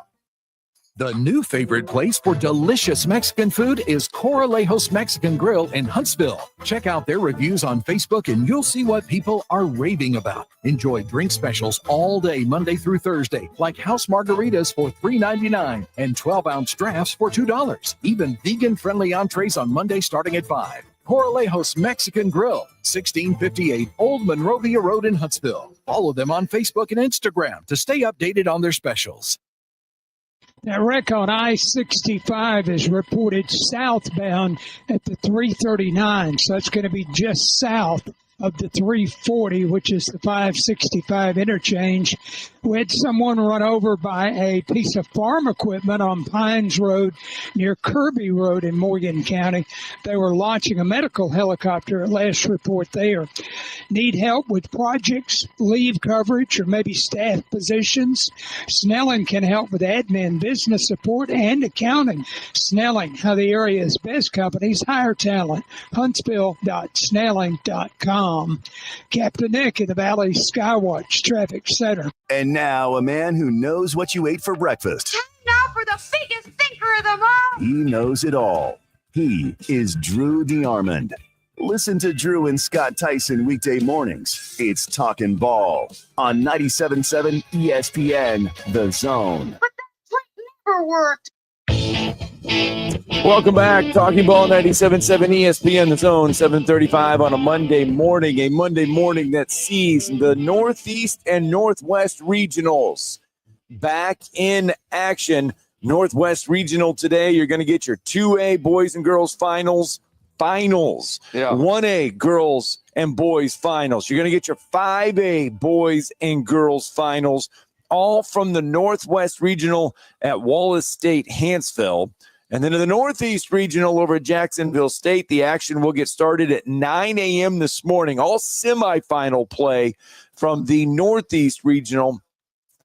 The new favorite place for delicious Mexican food is Coralejos Mexican Grill in Huntsville. Check out their reviews on Facebook and you'll see what people are raving about. Enjoy drink specials all day, Monday through Thursday, like house margaritas for $3.99 and 12-ounce drafts for $2. Even vegan-friendly entrees on Monday starting at $5. Coralejos Mexican Grill, 1658 Old Monrovia Road in Huntsville. Follow them on Facebook and Instagram to stay updated on their specials. That wreck on I-65 is reported southbound at the 339, so it's going to be just south of the 340, which is the 565 interchange. We had someone run over by a piece of farm equipment on Pines Road near Kirby Road in Morgan County. They were launching a medical helicopter at last report there. Need help with projects, leave coverage, or maybe staff positions? Snelling can help with admin, business support, and accounting. Snelling, how the area's best companies hire talent. Huntsville.snelling.com. Captain Nick in the Valley Skywatch Traffic Center. And now a man who knows what you ate for breakfast. Now for the biggest thinker of them all. He knows it all. He is Drew DeArmond. Listen to Drew and Scott Tyson weekday mornings. It's Talkin' Ball on 97.7 ESPN, The Zone. But that trick never worked. Welcome back. Talking Ball 97.7 ESPN, The Zone, 7:35 on a Monday morning that sees the Northeast and Northwest Regionals back in action. Northwest Regional today, you're going to get your 2A boys and girls finals. Yeah. 1A girls and boys finals. You're going to get your 5A boys and girls finals, all from the Northwest Regional at Wallace State, Hanceville. And then in the Northeast Regional over at Jacksonville State, the action will get started at 9 a.m. this morning. All semifinal play from the Northeast Regional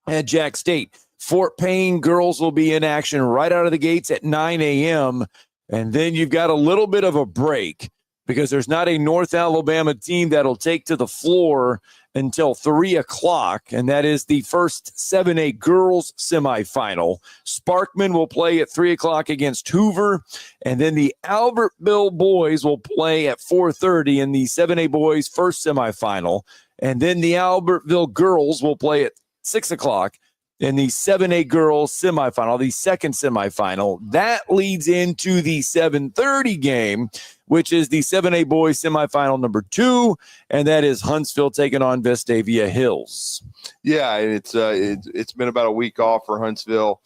at Jack State. Fort Payne girls will be in action right out of the gates at 9 a.m. And then you've got a little bit of a break because there's not a North Alabama team that'll take to the floor until 3 o'clock, and that is the first 7A girls semifinal. Sparkman will play at 3 o'clock against Hoover, and then the Albertville boys will play at 4:30 in the 7A boys first semifinal, and then the Albertville girls will play at 6 o'clock in the 7A girls semifinal, the second semifinal. That leads into the 7:30 game, which is the 7A boys semifinal number 2, and that is Huntsville taking on Vestavia Hills. Yeah, and it's been about a week off for Huntsville,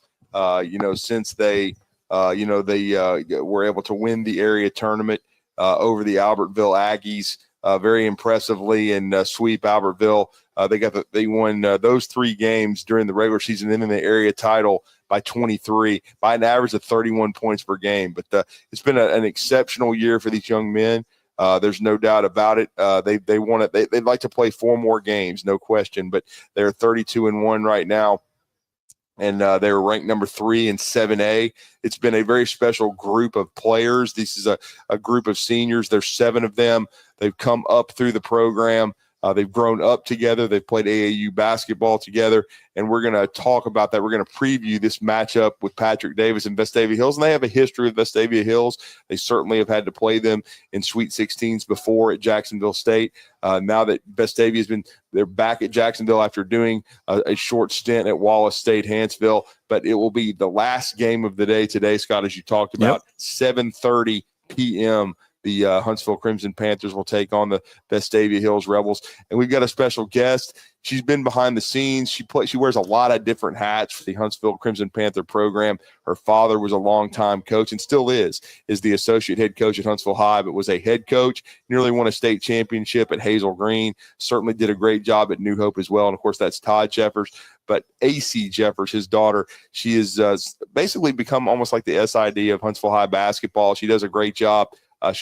since they were able to win the area tournament over the Albertville Aggies very impressively and sweep Albertville. They won those 3 games during the regular season and in the area title by 23, by an average of 31 points per game. But it's been an exceptional year for these young men. There's no doubt about it. They'd like to play 4 more games, no question. But they're 32-1 right now, and they were ranked number 3 in 7A. It's been a very special group of players. This is a group of seniors. There's 7 of them. They've come up through the program. They've grown up together. They've played AAU basketball together, and we're going to talk about that. We're going to preview this matchup with Patrick Davis and Vestavia Hills, and they have a history with Vestavia Hills. They certainly have had to play them in Sweet 16s before at Jacksonville State. Now that Vestavia they're back at Jacksonville after doing a short stint at Wallace State, Hanceville, but it will be the last game of the day today, Scott, as you talked about, 7:30 p.m. The Huntsville Crimson Panthers will take on the Vestavia Hills Rebels. And we've got a special guest. She's been behind the scenes. She wears a lot of different hats for the Huntsville Crimson Panther program. Her father was a longtime coach and still is the associate head coach at Huntsville High, but was a head coach, nearly won a state championship at Hazel Green, certainly did a great job at New Hope as well. And, of course, that's Todd Jeffers. But AC Jeffers, his daughter, she has basically become almost like the SID of Huntsville High basketball. She does a great job.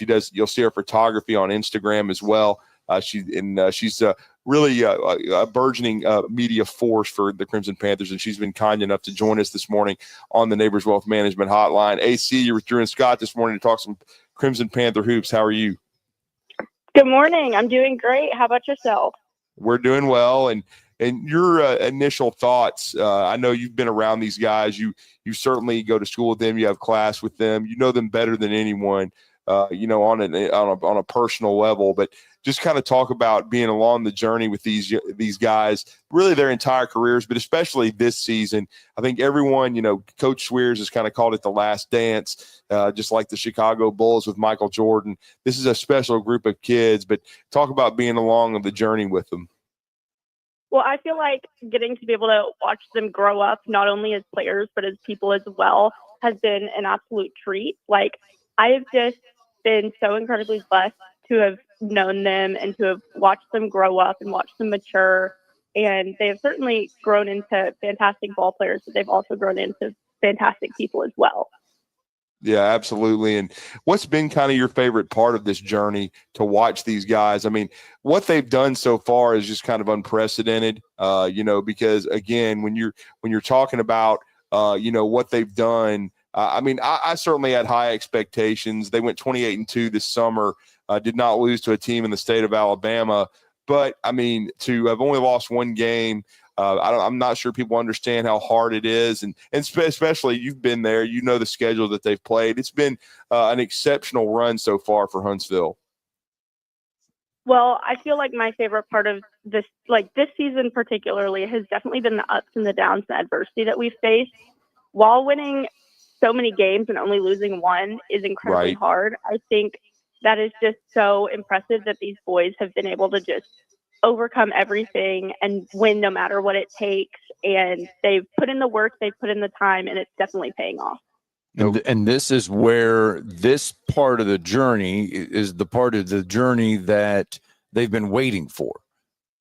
You'll see her photography on Instagram as well. She's really a burgeoning media force for the Crimson Panthers, and she's been kind enough to join us this morning on the Neighbors Wealth Management Hotline. AC, you're with Drew and Scott this morning to talk some Crimson Panther hoops. How are you? Good morning. I'm doing great. How about yourself? We're doing well, and your initial thoughts. I know you've been around these guys. You certainly go to school with them. You have class with them. You know them better than anyone. On a personal level, but just kind of talk about being along the journey with these guys, really their entire careers, but especially this season. I think everyone, Coach Swears has kind of called it the last dance, just like the Chicago Bulls with Michael Jordan. This is a special group of kids, but talk about being along on the journey with them. Well, I feel like getting to be able to watch them grow up, not only as players, but as people as well, has been an absolute treat. Like, I have just been so incredibly blessed to have known them and to have watched them grow up and watched them mature. And they have certainly grown into fantastic ball players, but they've also grown into fantastic people as well. Yeah, absolutely. And what's been kind of your favorite part of this journey to watch these guys? I mean, what they've done so far is just kind of unprecedented, because again, when you're talking about, what they've done, I certainly had high expectations. They went 28-2 this summer, did not lose to a team in the state of Alabama. But, to have only lost 1 game, I'm not sure people understand how hard it is. And especially you've been there, you know the schedule that they've played. It's been an exceptional run so far for Huntsville. Well, I feel like my favorite part of this season particularly, has definitely been the ups and the downs and adversity that we've faced. While winning so many games and only losing 1 is incredibly hard, I think that is just so impressive that these boys have been able to just overcome everything and win no matter what it takes. And they've put in the work, they've put in the time, and it's definitely paying off. And this is where this part of the journey is the part of the journey that they've been waiting for.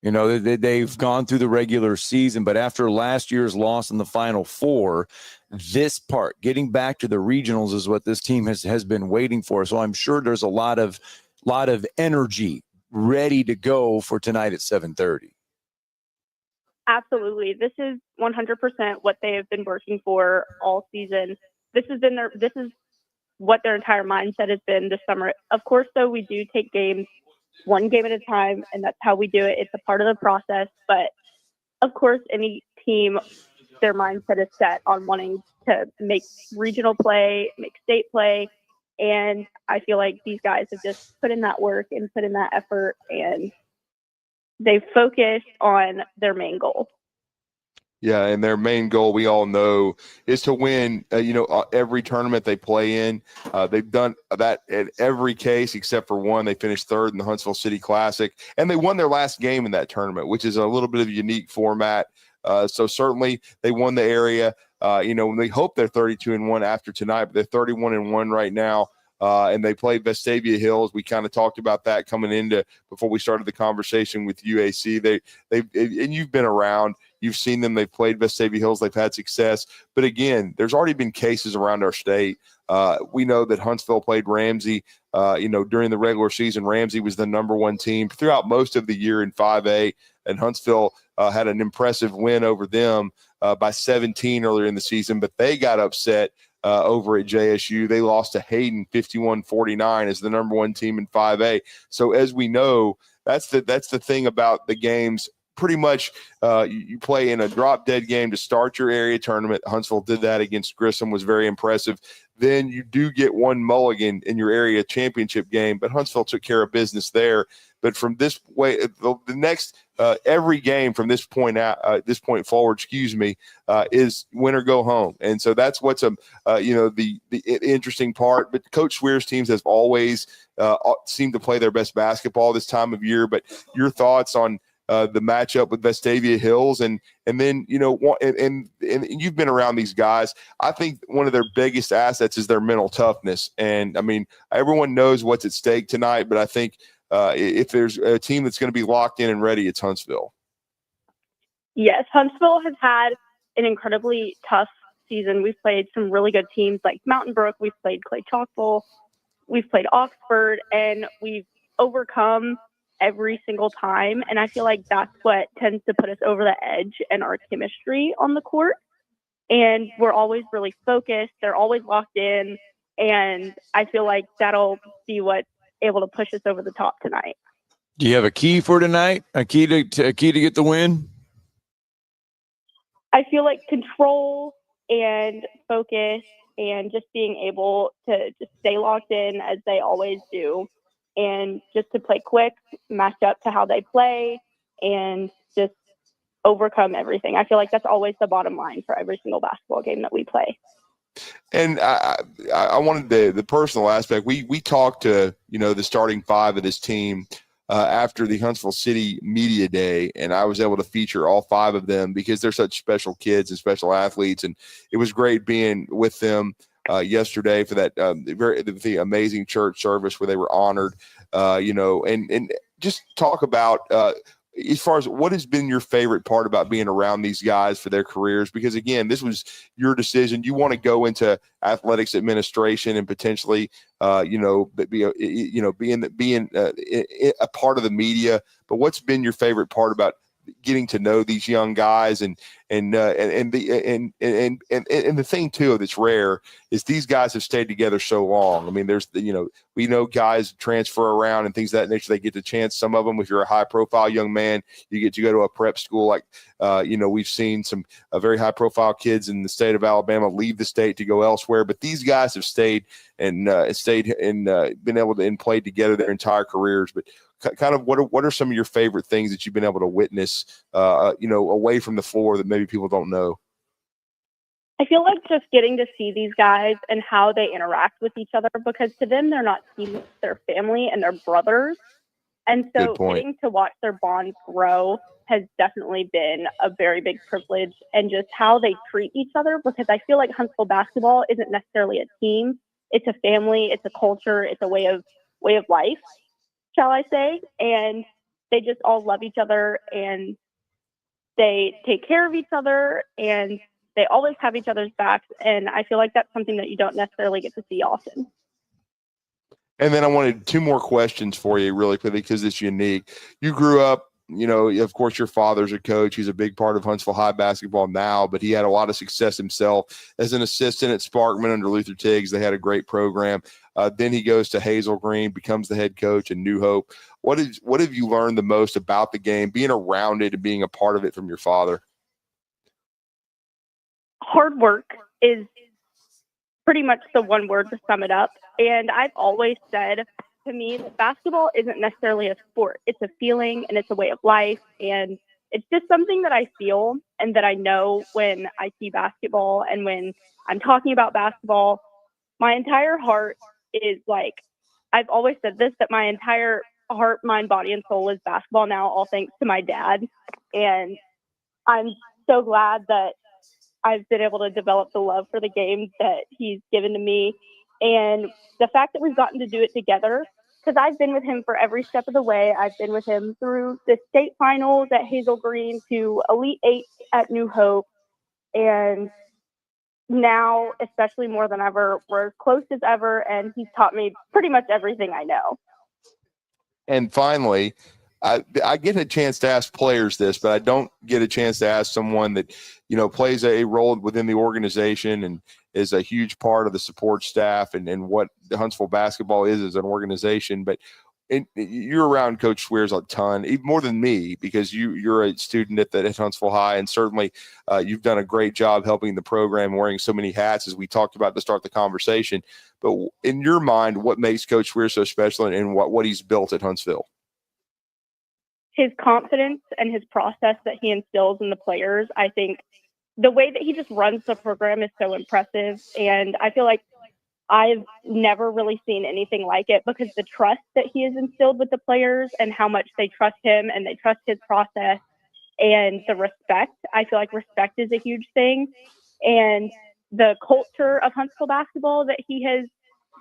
They've gone through the regular season, but after last year's loss in the Final Four, this part, getting back to the regionals, is what this team has been waiting for. So I'm sure there's a lot of energy ready to go for tonight at 7:30. Absolutely. This is 100% what they have been working for all season. This is what their entire mindset has been this summer. Of course, though, we do take games one game at a time, and that's how we do it. It's a part of the process. But, of course, any team, their mindset is set on wanting to make regional play, make state play. And I feel like these guys have just put in that work and put in that effort, and they've focused on their main goal. Yeah, and their main goal, we all know, is to win, every tournament they play in. They've done that in every case except for one. They finished third in the Huntsville City Classic, and they won their last game in that tournament, which is a little bit of a unique format. So certainly they won the area. We hope they're 32-1 after tonight, but they're 31-1 right now. And they played Vestavia Hills. We kind of talked about that coming into before we started the conversation with UAC. And you've been around. You've seen them. They've played Vestavia Hills. They've had success. But again, there's already been cases around our state. We know that Huntsville played Ramsey. During the regular season, Ramsey was the number one team throughout most of the year in 5A, and Huntsville had an impressive win over them by 17 earlier in the season. But they got upset over at JSU. They lost to Hayden 51-49 as the number one team in 5A. So as we know, that's the thing about the games. Pretty much you play in a drop-dead game to start your area tournament. Huntsville did that against Grissom, was very impressive. Then you do get one mulligan in your area championship game, but Huntsville took care of business there. But from this way, the next every game from this point forward, is win or go home. And so that's what's the interesting part. But Coach Swear's teams have always seemed to play their best basketball this time of year. But your thoughts on the matchup with Vestavia Hills, and then and you've been around these guys. I think one of their biggest assets is their mental toughness. And I mean, everyone knows what's at stake tonight, but I think if there's a team that's going to be locked in and ready, it's Huntsville. Yes, Huntsville has had an incredibly tough season. We've played some really good teams like Mountain Brook. We've played Clay Chalkville. We've played Oxford, and we've overcome every single time. And I feel like that's what tends to put us over the edge in our chemistry on the court. And we're always really focused. They're always locked in. And I feel like that'll be what's able to push us over the top tonight. Do you have a key for tonight? A key to get the win? I feel like control and focus and just being able to just stay locked in as they always do. And just to play quick, match up to how they play, and just overcome everything. I feel like that's always the bottom line for every single basketball game that we play. And I wanted the personal aspect. We talked to, the starting five of this team after the Huntsville City Media Day, and I was able to feature all five of them because they're such special kids and special athletes. And it was great being with them yesterday for that the amazing church service where they were honored, and just talk about as far as what has been your favorite part about being around these guys for their careers, because again, this was your decision. You want to go into athletics administration and potentially, being a part of the media. But what's been your favorite part about getting to know these young guys, and the thing too that's rare is these guys have stayed together so long. I mean, there's we know guys transfer around and things of that nature. They get the chance. Some of them, if you're a high profile young man, you get to go to a prep school. Like we've seen some very high profile kids in the state of Alabama leave the state to go elsewhere, but these guys have stayed and been able to and played together their entire careers. But kind of what are some of your favorite things that you've been able to witness, away from the floor that maybe people don't know? I feel like just getting to see these guys and how they interact with each other, because to them, they're not teammates, they're family and they're brothers. And so getting to watch their bond grow has definitely been a very big privilege, and just how they treat each other, because I feel like Huntsville basketball isn't necessarily a team. It's a family, it's a culture, it's a way of life, shall I say. And they just all love each other, and they take care of each other, and they always have each other's backs. And I feel like that's something that you don't necessarily get to see often. And then I wanted two more questions for you really quickly because it's unique. You grew up of course, your father's a coach. He's a big part of Huntsville High basketball now, but he had a lot of success himself as an assistant at Sparkman under Luther Tiggs. They had a great program. Then he goes to Hazel Green, becomes the head coach in New Hope. What have you learned the most about the game, being around it and being a part of it from your father? Hard work is pretty much the one word to sum it up. And I've always said, to me, that basketball isn't necessarily a sport. It's a feeling and it's a way of life. And it's just something that I feel and that I know when I see basketball and when I'm talking about basketball. My entire heart is like, I've always said this, that my entire heart, mind, body, and soul is basketball now, all thanks to my dad. And I'm so glad that I've been able to develop the love for the game that he's given to me. And the fact that we've gotten to do it together, because I've been with him for every step of the way. I've been with him through the state finals at Hazel Green to Elite Eight at New Hope. And now, especially more than ever, we're as close as ever. And he's taught me pretty much everything I know. And finally, I get a chance to ask players this, but I don't get a chance to ask someone that, plays a role within the organization and is a huge part of the support staff and what the Huntsville basketball is as an organization. But you're around Coach Swears a ton, even more than me, because you're a student at Huntsville High, and certainly you've done a great job helping the program, wearing so many hats, as we talked about to start the conversation. But in your mind, what makes Coach Swears so special and what he's built at Huntsville? His confidence and his process that he instills in the players. I think the way that he just runs the program is so impressive. And I feel like I've never really seen anything like it, because the trust that he has instilled with the players and how much they trust him and they trust his process, and the respect. I feel like respect is a huge thing. And the culture of Huntsville basketball that he has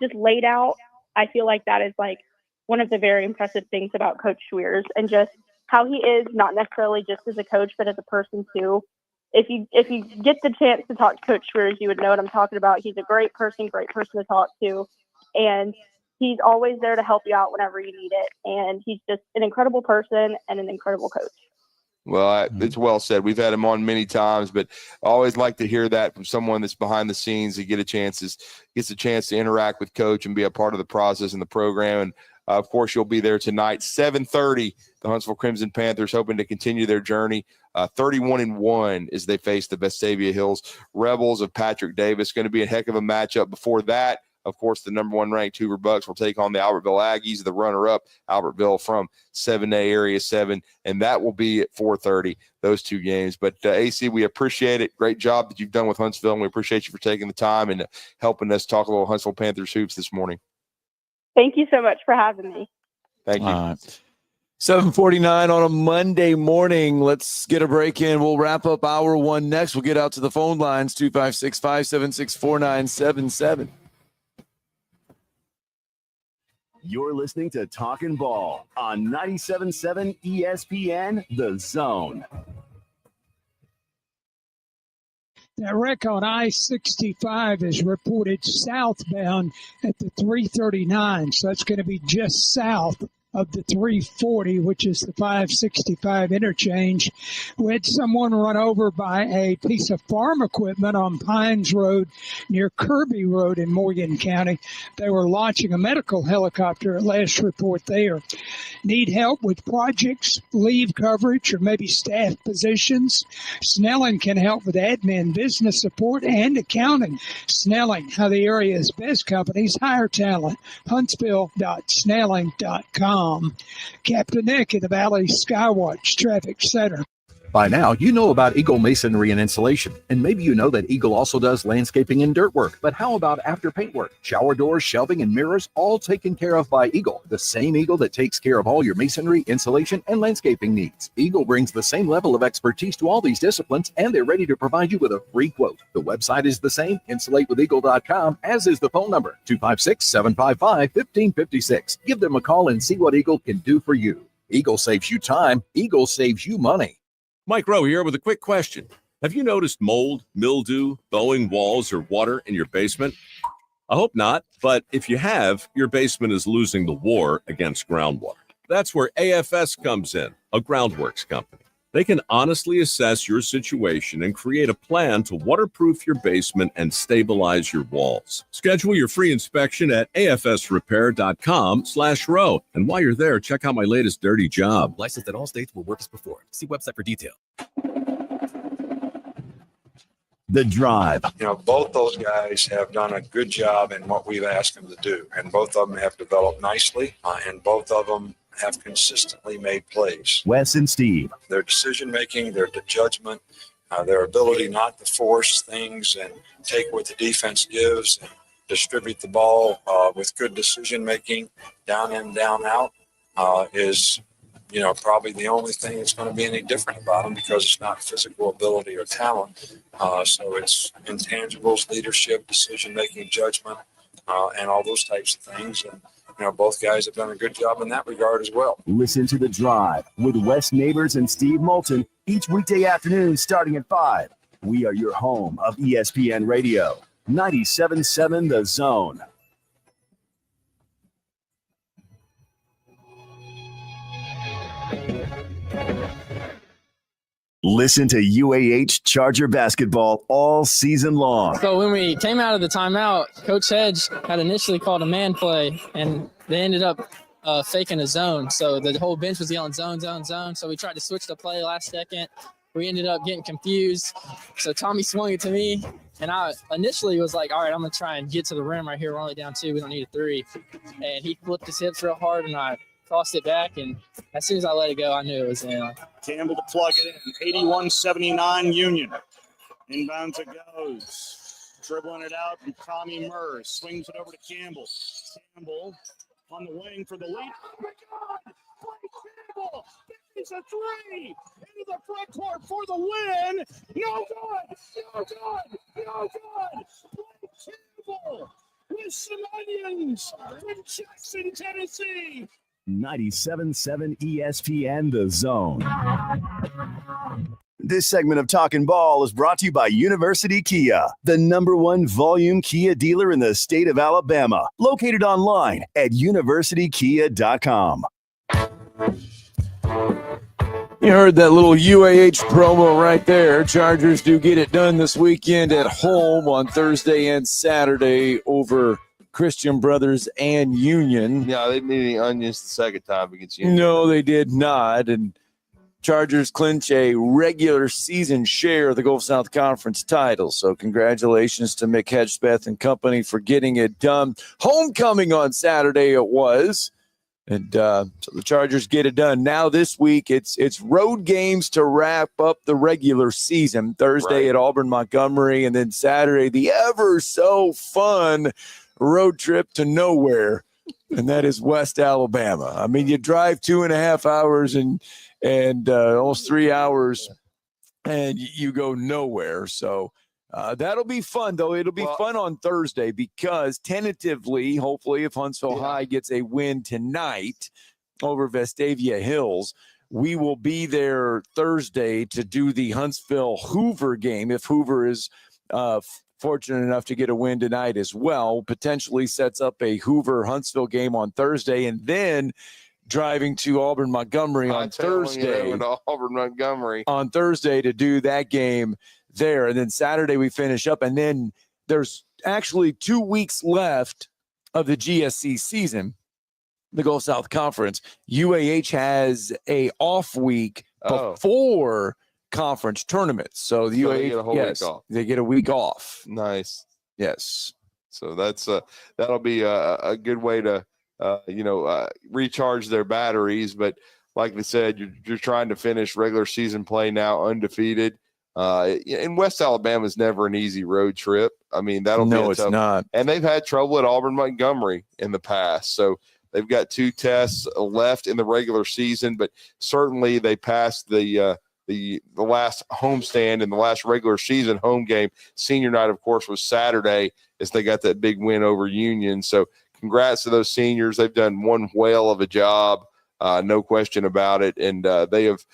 just laid out, I feel like that is like one of the very impressive things about Coach Swears, and just how he is, not necessarily just as a coach, but as a person too. If you get the chance to talk to Coach Swears, you would know what I'm talking about. He's a great person to talk to, and he's always there to help you out whenever you need it. And he's just an incredible person and an incredible coach. Well, it's well said. We've had him on many times, but I always like to hear that from someone that's behind the scenes, gets a chance to interact with Coach and be a part of the process and the program. And of course, you'll be there tonight, 7:30. The Huntsville Crimson Panthers hoping to continue their journey, 31-1 as they face the Vestavia Hills Rebels of Patrick Davis. Going to be a heck of a matchup. Before that, of course, the number one ranked Hoover Bucks will take on the Albertville Aggies, the runner-up Albertville from 7A Area 7, and that will be at 4:30, those two games. But, AC, we appreciate it. Great job that you've done with Huntsville, and we appreciate you for taking the time and helping us talk a little Huntsville Panthers hoops this morning. Thank you so much for having me. Thank you. 7:49 on a Monday morning. Let's get a break in. We'll wrap up hour one next. We'll get out to the phone lines, 256-576-4977. You're listening to Talkin' Ball on 97.7 ESPN, The Zone. That wreck on I-65 is reported southbound at the 339, so that's going to be just south of the 340, which is the 565 interchange. We had someone run over by a piece of farm equipment on Pines Road near Kirby Road in Morgan County. They were launching a medical helicopter at last report there. Need help with projects, leave coverage, or maybe staff positions? Snelling can help with admin, business support, and accounting. Snelling, how the area's best companies hire talent. Huntsville.snelling.com. Captain Nick at the Valley Skywatch Traffic Center. By now, you know about Eagle Masonry and Insulation, and maybe you know that Eagle also does landscaping and dirt work. But how about after paint work? Shower doors, shelving, and mirrors, all taken care of by Eagle, the same Eagle that takes care of all your masonry, insulation, and landscaping needs. Eagle brings the same level of expertise to all these disciplines, and they're ready to provide you with a free quote. The website is the same, insulatewitheagle.com, as is the phone number, 256-755-1556. Give them a call and see what Eagle can do for you. Eagle saves you time. Eagle saves you money. Mike Rowe here with a quick question. Have you noticed mold, mildew, bowing walls, or water in your basement? I hope not, but if you have, your basement is losing the war against groundwater. That's where AFS comes in. a groundworks company. They can honestly assess your situation and create a plan to waterproof your basement and stabilize your walls. Schedule your free inspection at afsrepair.com/row. And while you're there, check out my latest dirty job. Licensed in all states where work is performed. See website for detail. The Drive. Both those guys have done a good job in what we've asked them to do, and both of them have developed nicely, and both of them have consistently made plays. Wes and Steve. Their decision-making, their judgment, their ability not to force things and take what the defense gives and distribute the ball with good decision-making down in, down out is probably the only thing that's going to be any different about them, because it's not physical ability or talent. So it's intangibles, leadership, decision-making, judgment, and all those types of things. And, both guys have done a good job in that regard as well. Listen to The Drive with Wes Neighbors and Steve Moulton each weekday afternoon starting at 5. We are your home of ESPN Radio, 97.7 The Zone. Listen to UAH Charger basketball all season long. So when we came out of the timeout, Coach Hedge had initially called a man play, and they ended up faking a zone. So the whole bench was yelling zone, zone, zone. So we tried to switch the play last second. We ended up getting confused. So Tommy swung it to me, and I initially was like, all right, I'm going to try and get to the rim right here. We're only down 2. We don't need a 3. And he flipped his hips real hard, and I tossed it back, and as soon as I let it go, I knew it was in. Campbell to plug it in. 81-79 Union. Inbounds it goes. Dribbling it out from Tommy Murs. Swings it over to Campbell. Campbell on the wing for the lead. Oh, my God! Blake Campbell! It's a 3! Into the front court for the win! No good! No good! No good! Blake Campbell with some onions from Jackson, Tennessee! 97.7 ESPN The Zone. This segment of Talkin' Ball is brought to you by University Kia, the #1 volume Kia dealer in the state of Alabama. Located online at universitykia.com. You heard that little UAH promo right there. Chargers do get it done this weekend at home on Thursday and Saturday over Christian Brothers and Union. Yeah, they didn't need any onions the second time against Union. No, they did not. And Chargers clinch a regular season share of the Gulf South Conference title. So congratulations to Mick Hedgespeth and company for getting it done. Homecoming on Saturday it was. And so the Chargers get it done. Now this week, it's road games to wrap up the regular season. Thursday at Auburn Montgomery, and then Saturday, the ever so fun road trip to nowhere, and that is West Alabama. I mean, you drive 2.5 hours and almost 3 hours, and you go nowhere. So that'll be fun, though. It'll be fun on Thursday because tentatively, hopefully, if Huntsville High gets a win tonight over Vestavia Hills, we will be there Thursday to do the Huntsville Hoover game. If Hoover is fortunate enough to get a win tonight as well, potentially sets up a Hoover-Huntsville game on Thursday, and then driving to Auburn Montgomery on Thursday. Auburn Montgomery on Thursday to do that game there, and then Saturday we finish up, and then there's actually 2 weeks left of the GSC season, the Gulf South Conference. UAH has a off week before conference tournaments, so the UAH they get a whole week off. They get a week off. Nice. Yes. So that's that'll be a good way to recharge their batteries. But like they said, you're trying to finish regular season play now undefeated. And West Alabama is never an easy road trip. I mean, that'll be it's tough. not. And they've had trouble at Auburn Montgomery in the past, so they've got 2 tests left in the regular season. But certainly they passed the last homestand and the last regular season home game. Senior night, of course, was Saturday as they got that big win over Union. So congrats to those seniors. They've done one whale of a job, no question about it. And they have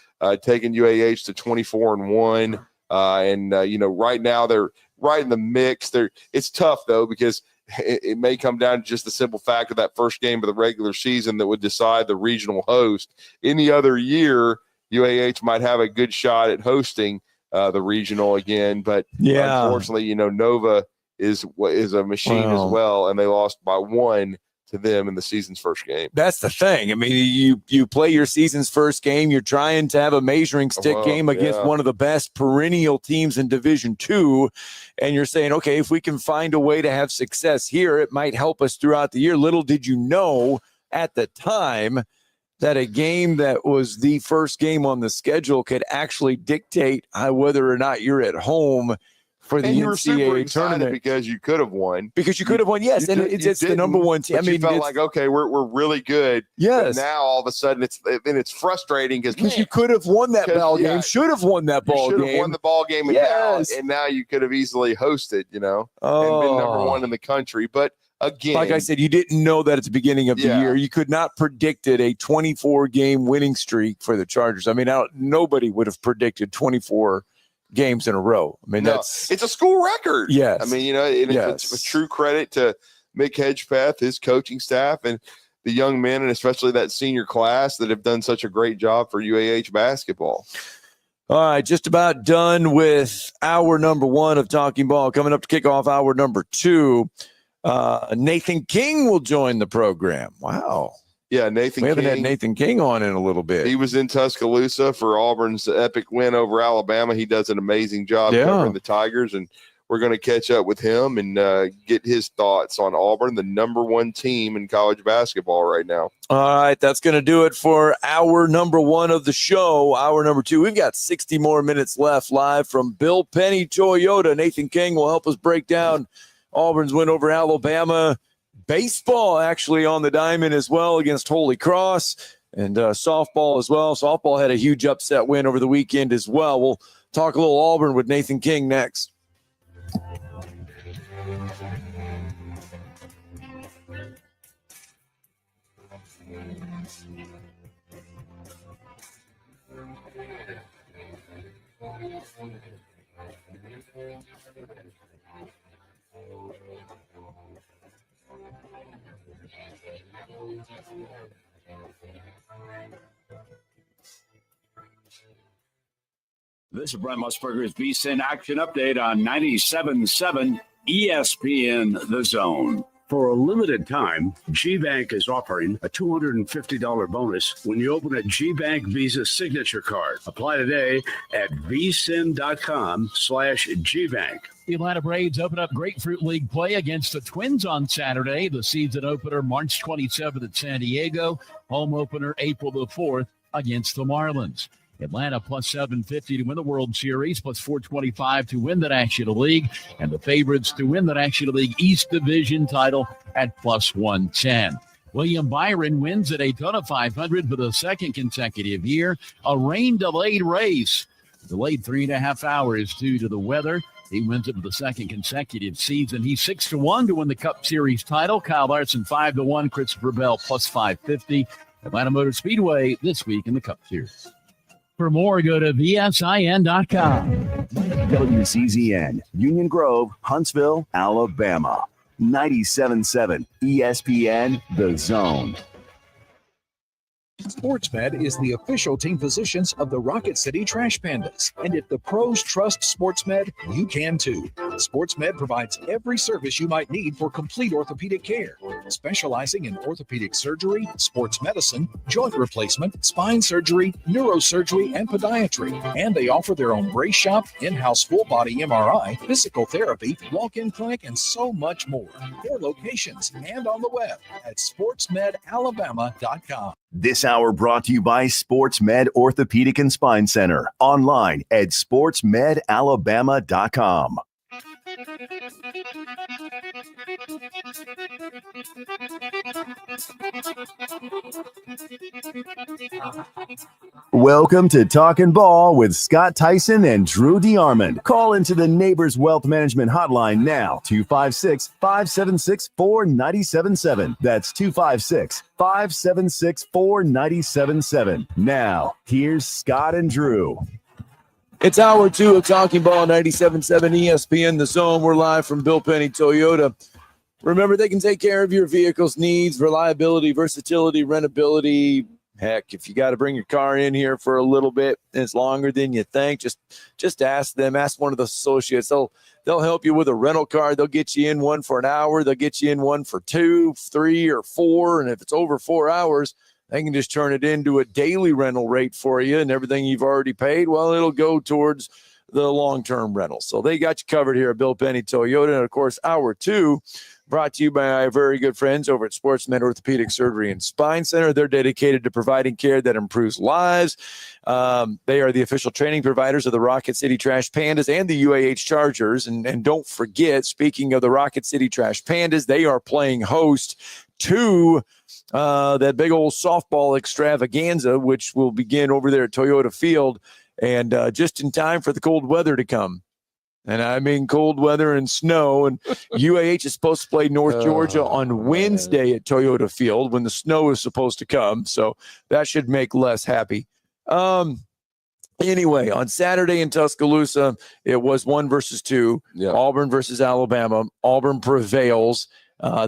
taken UAH to 24-1. Right now they're right in the mix. It's tough, though, because it may come down to just the simple fact of that first game of the regular season that would decide the regional host. Any other year, UAH might have a good shot at hosting the regional again, but unfortunately, Nova is a machine as well, and they lost by 1 to them in the season's first game. That's the thing. I mean, you play your season's first game. You're trying to have a measuring stick game against one of the best perennial teams in Division II, and you're saying, okay, if we can find a way to have success here, it might help us throughout the year. Little did you know at the time that a game that was the first game on the schedule could actually dictate whether or not you're at home for the NCAA tournament, because you could have won. Yes, and it's the number one team. I mean, you felt like, okay, we're really good. Yes. But now all of a sudden it's frustrating because you could have won that ball game. Should have won that ball game. Should have won the ball game. And now you could have easily hosted, and been number 1 in the country. But again, like I said, you didn't know that at the beginning of the year. You could not predicted a 24-game winning streak for the Chargers. I mean, nobody would have predicted 24 games in a row. I mean, it's a school record. Yes. I mean, it's a true credit to Mick Hedgepeth, his coaching staff, and the young men, and especially that senior class that have done such a great job for UAH basketball. All right, just about done with hour number 1 of Talking Ball. Coming up to kick off hour number 2, Nathan King will join the program. Wow. Yeah, Nathan We haven't King. had Nathan King on in a little bit. He was in Tuscaloosa for Auburn's epic win over Alabama. He does an amazing job covering the Tigers, and we're going to catch up with him and get his thoughts on Auburn, the number 1 team in college basketball right now. All right, that's going to do it for hour number 1 of the show. Hour number 2, we've got 60 more minutes left live from Bill Penney Toyota. Nathan King will help us break down Auburn's win over Alabama. Baseball actually on the diamond as well against Holy Cross, and softball as well. Softball had a huge upset win over the weekend as well. We'll talk a little Auburn with Nathan King next. This is Brent Musburger's VSiN Action Update on 97.7 ESPN The Zone. For a limited time, GBank is offering a $250 bonus when you open a GBank Visa signature card. Apply today at vsin.com/GBank. The Atlanta Braves open up Grapefruit League play against the Twins on Saturday. The season opener March 27th at San Diego. Home opener April the 4th against the Marlins. Atlanta plus 750 to win the World Series, plus 425 to win the National League, and the favorites to win the National League East Division title at plus 110. William Byron wins at Daytona 500 for the second consecutive year. A rain-delayed race, delayed 3.5 hours due to the weather. He wins it for the second consecutive season. He's 6-1 to win the Cup Series title. Kyle Larson 5-1. Christopher Bell plus 550. Atlanta Motor Speedway this week in the Cup Series. For more, go to vsin.com. WCZN, Union Grove, Huntsville, Alabama. 97.7 ESPN The Zone. SportsMed is the official team physicians of the Rocket City Trash Pandas. And if the pros trust SportsMed, you can too. SportsMed provides every service you might need for complete orthopedic care, specializing in orthopedic surgery, sports medicine, joint replacement, spine surgery, neurosurgery, and podiatry. And they offer their own brace shop, in-house full-body MRI, physical therapy, walk-in clinic, and so much more. 4 locations and on the web at sportsmedalabama.com. This hour brought to you by SportsMed Orthopedic and Spine Center. Online at sportsmedalabama.com. Welcome to Talkin' Ball with Scott Tyson and Drew DeArmond. Call into the Neighbors Wealth Management Hotline now, 256-576-4977. That's 256-576-4977. Now, here's Scott and Drew. It's hour 2 of Talking Ball, 97.7 ESPN The Zone. We're live from Bill Penney Toyota. Remember, they can take care of your vehicle's needs, reliability, versatility, rentability, Heck, if you got to bring your car in here for a little bit, and it's longer than you think, just ask them. Ask one of the associates. They'll help you with a rental car. They'll get you in one for an hour. They'll get you in one for 2, 3, or 4. And if it's over 4 hours, they can just turn it into a daily rental rate for you, and everything you've already paid, well, it'll go towards the long-term rental. So they got you covered here at Bill Penney Toyota. And, of course, hour 2 brought to you by our very good friends over at Sportsmed Orthopedic Surgery and Spine Center. They're dedicated to providing care that improves lives. They are the official training providers of the Rocket City Trash Pandas and the UAH Chargers. And don't forget, speaking of the Rocket City Trash Pandas, they are playing host to that big old softball extravaganza, which will begin over there at Toyota Field, and just in time for the cold weather to come. And I mean cold weather and snow. And UAH is supposed to play North Georgia on Wednesday at Toyota Field when the snow is supposed to come. So that should make Les happy. Anyway, on Saturday in Tuscaloosa, it was 1 versus 2. Yeah. Auburn versus Alabama. Auburn prevails.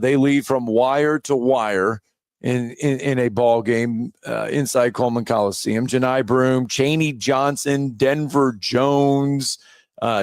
They lead from wire to wire in a ball game inside Coleman Coliseum. Janai Broome, Chaney Johnson, Denver Jones,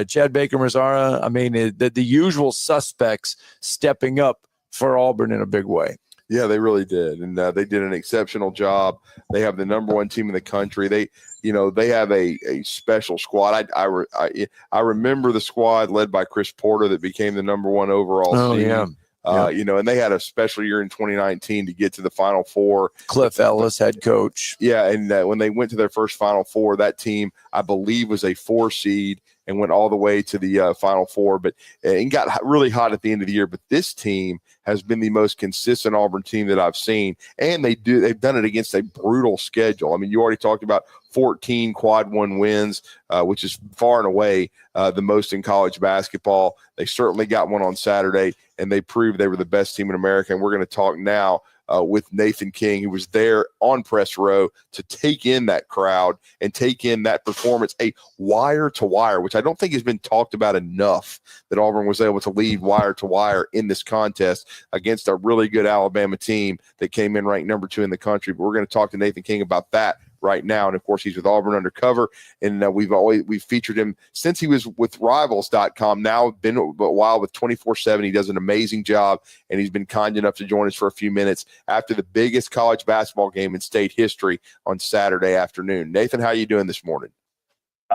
Chad Baker-Mazara. I mean, the usual suspects stepping up for Auburn in a big way. Yeah, they really did. And they did an exceptional job. They have the number 1 team in the country. They have a special squad. I remember the squad led by Chris Porter that became the number 1 overall seed. Yeah. And they had a special year in 2019 to get to the Final Four. Cliff Ellis, head coach. Yeah, and when they went to their first Final Four, that team, I believe, was a 4 seed and went all the way to the Final Four, but and got really hot at the end of the year. But this team has been the most consistent Auburn team that I've seen, and they've done it against a brutal schedule. I mean, you already talked about 14 quad 1 wins, which is far and away the most in college basketball. They certainly got one on Saturday, and they proved they were the best team in America. And we're going to talk now with Nathan King, who was there on press row to take in that crowd and take in that performance, a wire to wire, which I don't think has been talked about enough, that Auburn was able to lead wire to wire in this contest against a really good Alabama team that came in ranked number 2 in the country. But we're going to talk to Nathan King about that right now. And of course, he's with Auburn Undercover, and we've featured him since he was with Rivals.com. Now been a while with 24/7. He does an amazing job, and he's been kind enough to join us for a few minutes after the biggest college basketball game in state history on Saturday afternoon. Nathan, how are you doing this morning?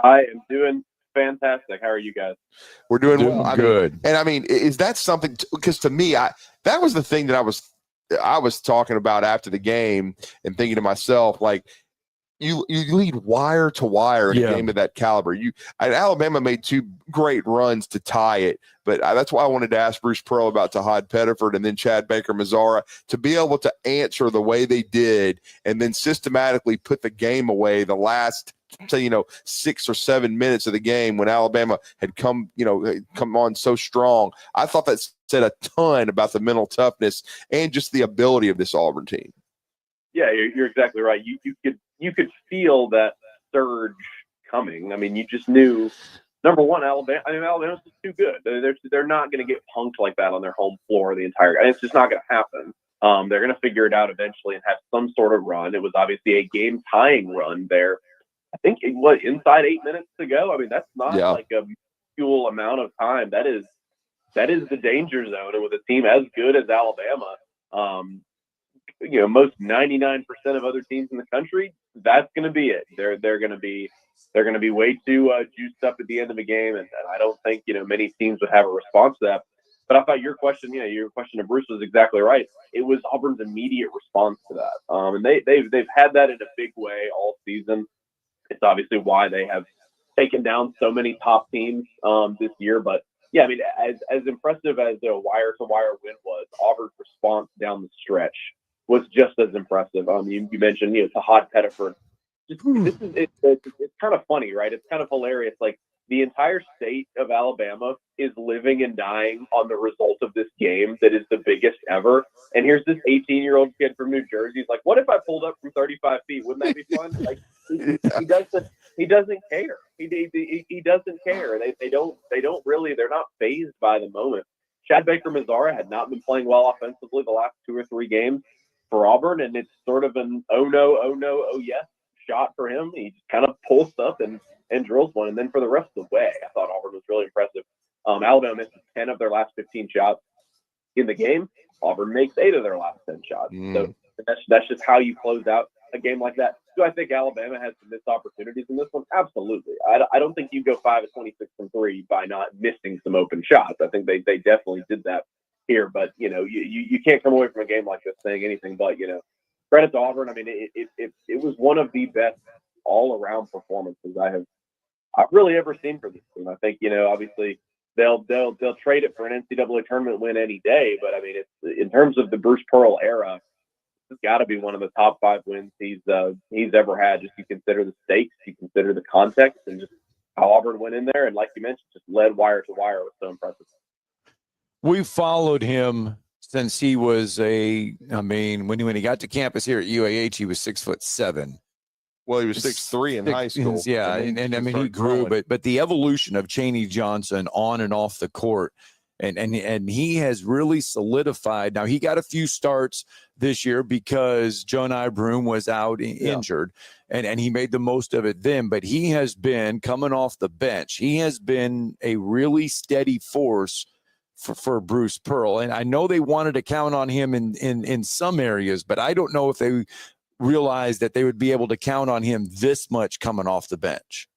I am doing fantastic. How are you guys? We're doing well. Good. I mean, is that something? Because to me, that was the thing that I was talking about after the game and thinking to myself, like, you lead wire to wire in a game of that caliber. Alabama made 2 great runs to tie it, but that's why I wanted to ask Bruce Pearl about Tahad Pettiford and then Chad Baker-Mazara to be able to answer the way they did and then systematically put the game away the last, 6 or 7 minutes of the game when Alabama had come on so strong. I thought that said a ton about the mental toughness and just the ability of this Auburn team. Yeah, you're exactly right. You could feel that surge coming. I mean, you just knew, number one, Alabama's just too good. They're not going to get punked like that on their home floor the entire. It's just not going to happen. They're going to figure it out eventually and have some sort of run. It was obviously a game-tying run there. I think inside 8 minutes to go. I mean, that's not like a fuel amount of time. That is the danger zone. And with a team as good as Alabama, most 99% of other teams in the country, that's going to be it. They're going to be way too juiced up at the end of the game, and I don't think many teams would have a response to that. But I thought your question to Bruce was exactly right. It was Auburn's immediate response to that, and they've had that in a big way all season. It's obviously why they have taken down so many top teams this year. But yeah, I mean, as impressive as the wire-to-wire win was, Auburn's response down the stretch was just as impressive. You mentioned, Tahad Pettiford. It's kind of funny, right? It's kind of hilarious. Like, the entire state of Alabama is living and dying on the result of this game that is the biggest ever. And here's this 18-year-old kid from New Jersey. He's like, what if I pulled up from 35 feet? Wouldn't that be fun? Like, he doesn't care. He doesn't care. They don't really, they're not fazed by the moment. Chad Baker-Mazara had not been playing well offensively the last 2 or 3 games. for Auburn, and it's sort of an oh no, oh yes shot for him. He just kind of pulls stuff and drills one. And then for the rest of the way, I thought Auburn was really impressive. Alabama misses 10 of their last 15 shots in the game. Auburn makes 8 of their last 10 shots. So that's just how you close out a game like that. Do I think Alabama has some missed opportunities in this one? Absolutely. I don't think you go 5 of 26 from 3 by not missing some open shots. I think they definitely did that here. But, you can't come away from a game like this saying anything but, credit to Auburn. I mean, it was one of the best all-around performances I've really ever seen for this team. I think, obviously they'll trade it for an NCAA tournament win any day. But I mean, it's in terms of the Bruce Pearl era, it's got to be one of the top 5 wins he's ever had. Just you consider the stakes, you consider the context, and just how Auburn went in there. And like you mentioned, just led wire to wire. It was so impressive. We followed him since he was when he got to campus here at UAH, he was 6'7". Well, he was 6'3" in high school. Yeah, and I mean, he grew, but the evolution of Chaney Johnson on and off the court, and he has really solidified. Now, he got a few starts this year because Jonai Broom was out injured, and he made the most of it then. But he has been coming off the bench. He has been a really steady force for Bruce Pearl. And I know they wanted to count on him in some areas, but I don't know if they realized that they would be able to count on him this much coming off the bench.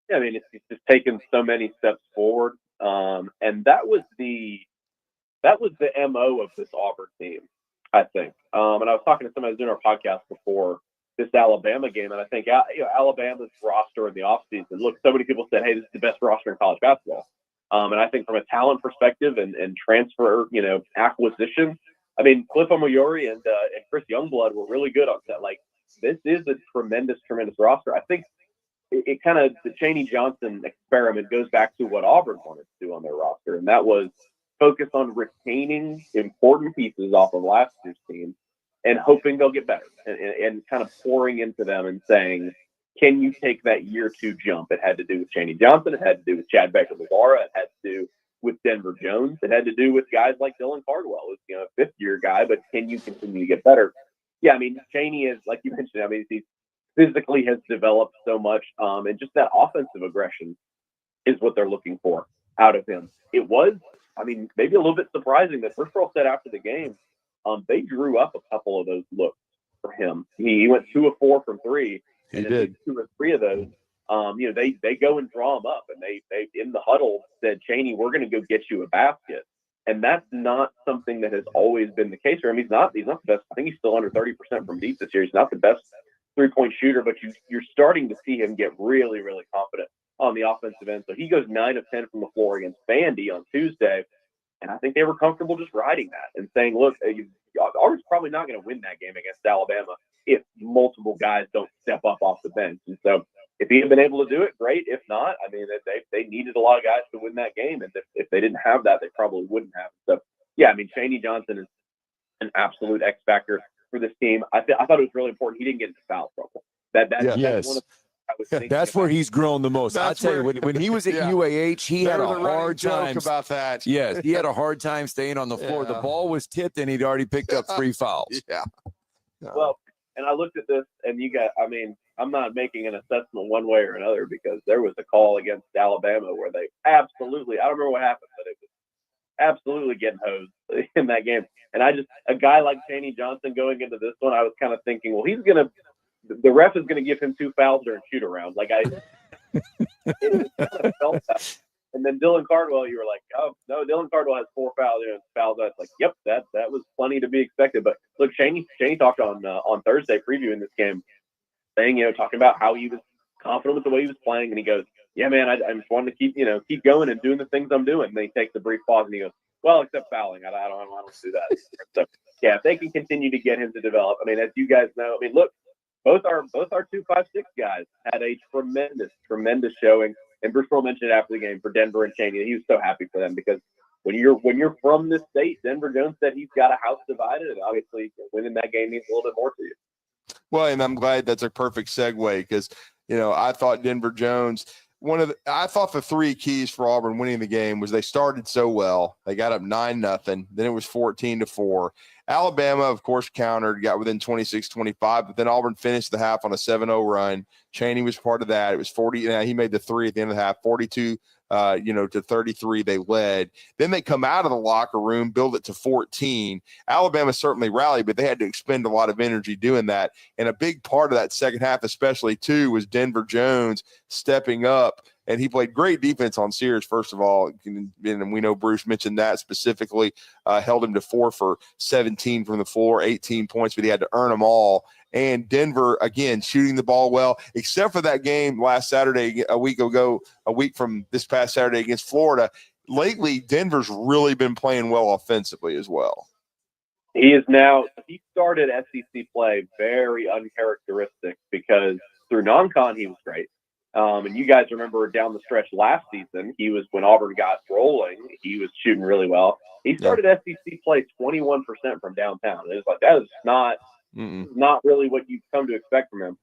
Yeah, I mean, it's just taken so many steps forward. And that was the MO of this Auburn team, I think. And I was talking to somebody who was doing our podcast before this Alabama game, and I think Alabama's roster in the offseason, look, so many people said, hey, this is the best roster in college basketball. And I think from a talent perspective and transfer, acquisition, I mean, Cliff Omoyori and Chris Youngblood were really good on that. Like, this is a tremendous, tremendous roster. I think it kind of, the Chaney Johnson experiment goes back to what Auburn wanted to do on their roster, and that was focus on retaining important pieces off of last year's team and hoping they'll get better and kind of pouring into them and saying, can you take that year 2 jump? It had to do with Chaney Johnson. It had to do with Chad Baker-Mazara. It had to do with Denver Jones. It had to do with guys like Dylan Cardwell, who's a 5th-year guy, but can you continue to get better? Yeah, I mean, Chaney is, like you mentioned, I mean, he physically has developed so much, and just that offensive aggression is what they're looking for out of him. It was, I mean, maybe a little bit surprising that Bruce Pearl said after the game, they drew up a couple of those looks for him. He went 2 of 4 from 3. He did 2 or 3 of those. They go and draw him up, and they in the huddle said, Chaney, we're going to go get you a basket. And that's not something that has always been the case for him. He's not the best. I think he's still under 30% from deep this year. He's not the best 3-point shooter, but you're starting to see him get really, really confident on the offensive end. So he goes 9 of 10 from the floor against Vandy on Tuesday. And I think they were comfortable just riding that and saying, look, Auburn's probably not going to win that game against Alabama if multiple guys don't step up off the bench. And so if he had been able to do it, great. If not, I mean, they needed a lot of guys to win that game. And if they didn't have that, they probably wouldn't have. So, yeah, I mean, Chaney Johnson is an absolute X factor for this team. I thought it was really important he didn't get into foul trouble. That's one of that's where he's grown the most. I tell you, when he was at UAH, he had a hard time about that. Yes, he had a hard time staying on the floor. The ball was tipped, and he'd already picked up 3 fouls. Well, and I looked at this, and I'm not making an assessment one way or another because there was a call against Alabama where they absolutely, I don't remember what happened, but it was absolutely getting hosed in that game. And a guy like Chaney Johnson going into this one, I was kind of thinking, well, the ref is going to give him 2 fouls during shoot around. Like it kind of felt that. And then Dylan Cardwell, you were like, oh no, Dylan Cardwell has 4 fouls. Fouls. I was like, yep, that was plenty to be expected. But look, Chaney talked on Thursday previewing this game, saying, talking about how he was confident with the way he was playing, and he goes, yeah, man, I just wanted to keep going and doing the things I'm doing. And then he takes a brief pause and he goes, well, except fouling, I don't do that. So yeah, if they can continue to get him to develop, I mean, as you guys know, I mean, look, both our 2-5-6 guys had a tremendous showing. And Bruce Pearl mentioned it after the game for Denver and Chaney. He was so happy for them because when you're from this state, Denver Jones said he's got a house divided, and obviously winning that game means a little bit more to you. Well, and I'm glad that's a perfect segue because I thought Denver Jones. I thought the 3 keys for Auburn winning the game was they started so well. They got up 9-0. Then it was 14-4. Alabama, of course, countered, got within 26-25, but then Auburn finished the half on a 7-0 run. Chaney was part of that. It was 40. He made the three at the end of the half, 42 to 33. They led. Then they come out of the locker room, build it to 14. Alabama certainly rallied, but they had to expend a lot of energy doing that. And a big part of that second half, especially too, was Denver Jones stepping up. And he played great defense on Sears, first of all. And we know Bruce mentioned that specifically, held him to 4 for 17 from the floor, 18 points, but he had to earn them all. And Denver, again, shooting the ball well, except for that game last Saturday, a week from this past Saturday against Florida. Lately, Denver's really been playing well offensively as well. He started SEC play very uncharacteristic because through non-con, he was great. And you guys remember down the stretch last season, when Auburn got rolling, he was shooting really well. He started SEC play 21% from downtown. It was like, that is not really what you've come to expect from him.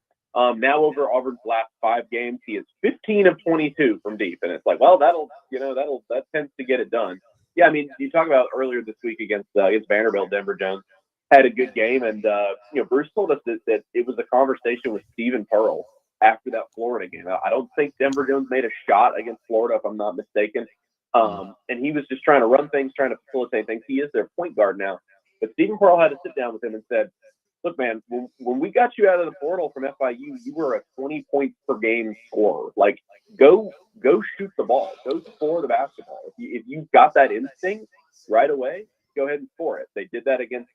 Now over Auburn's last 5 games, he is 15 of 22 from deep. And it's like, well, that tends to get it done. Yeah, I mean, you talk about earlier this week against Vanderbilt, Denver Jones had a good game. And, Bruce told us that it was a conversation with Stephen Pearl after that Florida game. I don't think Denver Jones made a shot against Florida, if I'm not mistaken. And he was just trying to run things, trying to facilitate things. He is their point guard now. But Stephen Pearl had to sit down with him and said, look, man, when we got you out of the portal from FIU, you were a 20 points per game scorer. Like, go shoot the ball. Go score the basketball. If you've got that instinct right away, go ahead and score it. They did that against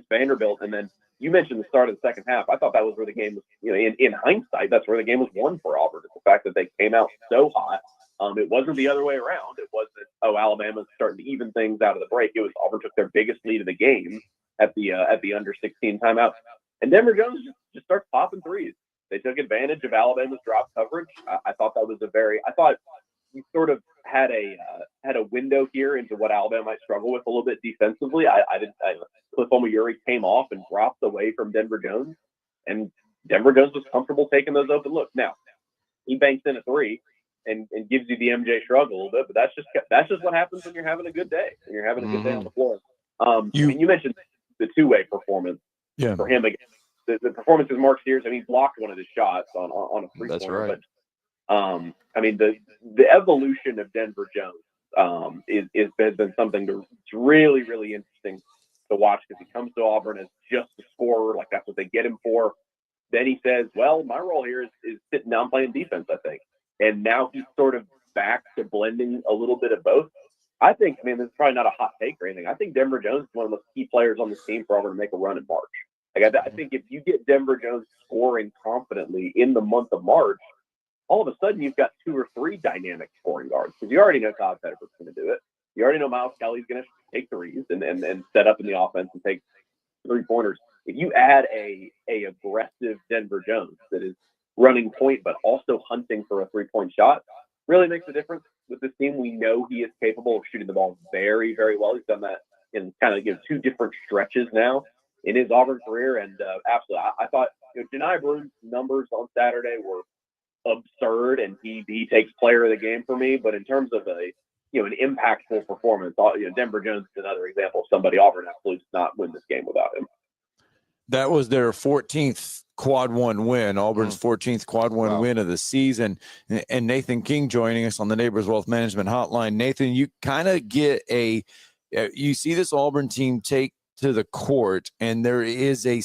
Vanderbilt. And then you mentioned the start of the second half. I thought that was where the game was, in hindsight, that's where the game was won for Auburn. It's the fact that they came out so hot. It wasn't the other way around. It wasn't, Alabama's starting to even things out of the break. It was Auburn took their biggest lead of the game at the under 16 timeout. And Denver Jones just starts popping threes. They took advantage of Alabama's drop coverage. I thought that was I thought we sort of had a window here into what Alabama might struggle with a little bit defensively. Cliff Omoyuri came off and dropped away from Denver Jones, and Denver Jones was comfortable taking those open looks. Now, he banks in a three and gives you the MJ shrug a little bit, but that's just what happens when you're having a good day. When you're having a good day on the floor. You mentioned the two-way performance for him again. The performance of Mark Sears, he blocked one of his shots on a three-pointer. That's right. But the evolution of Denver Jones has been something that's really, really interesting to watch, because he comes to Auburn as just a scorer, like that's what they get him for. Then he says, well, my role here is sitting down playing defense, I think. And now he's sort of back to blending a little bit of both. I think, this is probably not a hot take or anything. I think Denver Jones is one of the key players on this team for Auburn to make a run in March. I think if you get Denver Jones scoring confidently in the month of March, all of a sudden you've got 2 or 3 dynamic scoring guards, because you already know Todd Pettifer's going to do it. You already know Miles Kelly's going to take threes and set up in the offense and take 3-pointers. If you add a aggressive Denver Jones that is running point but also hunting for a 3-point shot, really makes a difference with this team. We know he is capable of shooting the ball very, very well. He's done that in kind of 2 different stretches now in his Auburn career, and absolutely, I thought Janai Broome's numbers on Saturday were absurd, and he takes player of the game for me. But in terms of an impactful performance, Denver Jones is another example of somebody Auburn absolutely does not win this game without him. That was their 14th quad one win, Auburn's 14th quad one win of the season. And Nathan King joining us on the Neighbors Wealth Management Hotline. Nathan, you kind of get you see this Auburn team take to the court, and there is a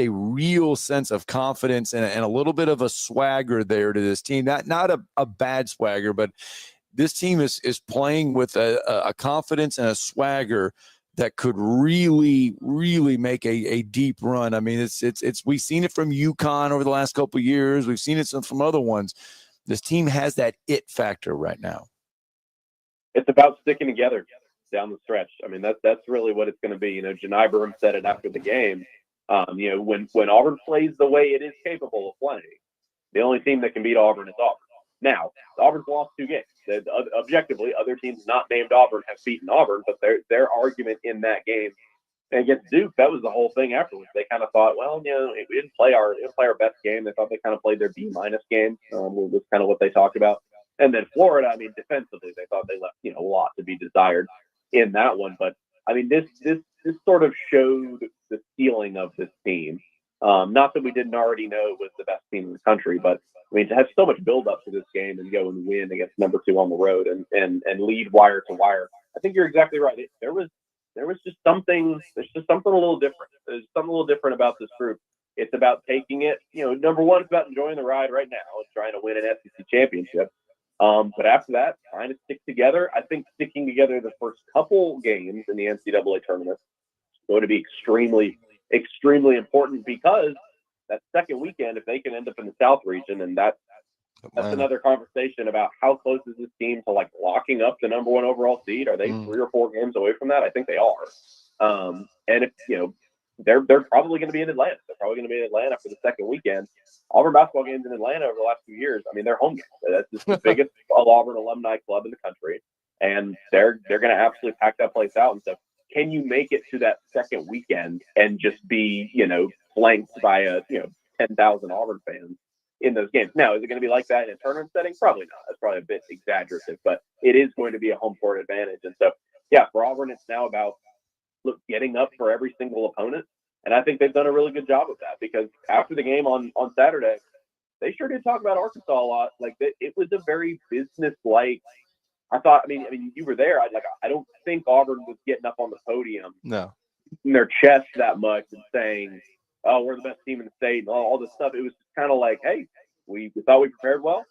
real sense of confidence and a little bit of a swagger there to this team. Not a bad swagger, but this team is playing with a confidence and a swagger that could really, really make a deep run. It's we've seen it from UConn over the last couple of years. We've seen it from other ones. This team has that it factor right now. It's about sticking together down the stretch. That's really what it's going to be. Janai Broome said it after the game. When Auburn plays the way it is capable of playing, the only team that can beat Auburn is Auburn. Now, Auburn's lost 2 games. Objectively, other teams not named Auburn have beaten Auburn, but their argument in that game against Duke, that was the whole thing afterwards. They kind of thought, well, we didn't play our best game. They thought they kind of played their B- game. Was kind of what they talked about. And then Florida, defensively, they thought they left a lot to be desired in that one. But I mean, this sort of showed the ceiling of this team. Not that we didn't already know it was the best team in the country, but I mean, to have so much build up to this game and go and win against number 2 on the road and lead wire to wire. I think you're exactly right. There was just something. There's just something a little different. There's something a little different about this group. It's about taking it. Number one, it's about enjoying the ride right now and trying to win an SEC championship. But after that, trying to stick together. I think sticking together the first couple games in the NCAA tournament is going to be extremely, extremely important, because that second weekend, if they can end up in the South region, and that's another conversation about how close is this team to like locking up the number 1 overall seed. Are they 3 or 4 games away from that? I think they are. And if they're probably going to be in Atlanta. They're probably going to be in Atlanta for the second weekend. Auburn basketball games in Atlanta over the last few years, I mean, they're home games. That's just the biggest Auburn alumni club in the country, and they're going to absolutely pack that place out. And so, can you make it to that second weekend and just be flanked by 10,000 Auburn fans in those games? Now, is it going to be like that in a tournament setting? Probably not. That's probably a bit exaggerative, but it is going to be a home court advantage. And so, yeah, for Auburn, it's now about getting up for every single opponent. And I think they've done a really good job of that, because after the game on Saturday, they sure did talk about Arkansas a lot. Like, it was a very business-like. I thought, I mean, you were there. I don't think Auburn was getting up on the podium, in their chest that much and saying, "Oh, we're the best team in the state," and all this stuff. It was kind of like, "Hey, we thought we prepared well.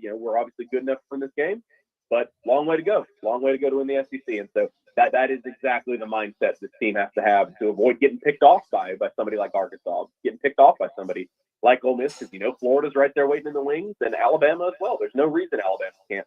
We're obviously good enough for this game, but long way to go. Long way to go to win the SEC." And so that is exactly the mindset this team has to have to avoid getting picked off by somebody like Arkansas, getting picked off by somebody like Ole Miss, because Florida's right there waiting in the wings, and Alabama as well. There's no reason Alabama can't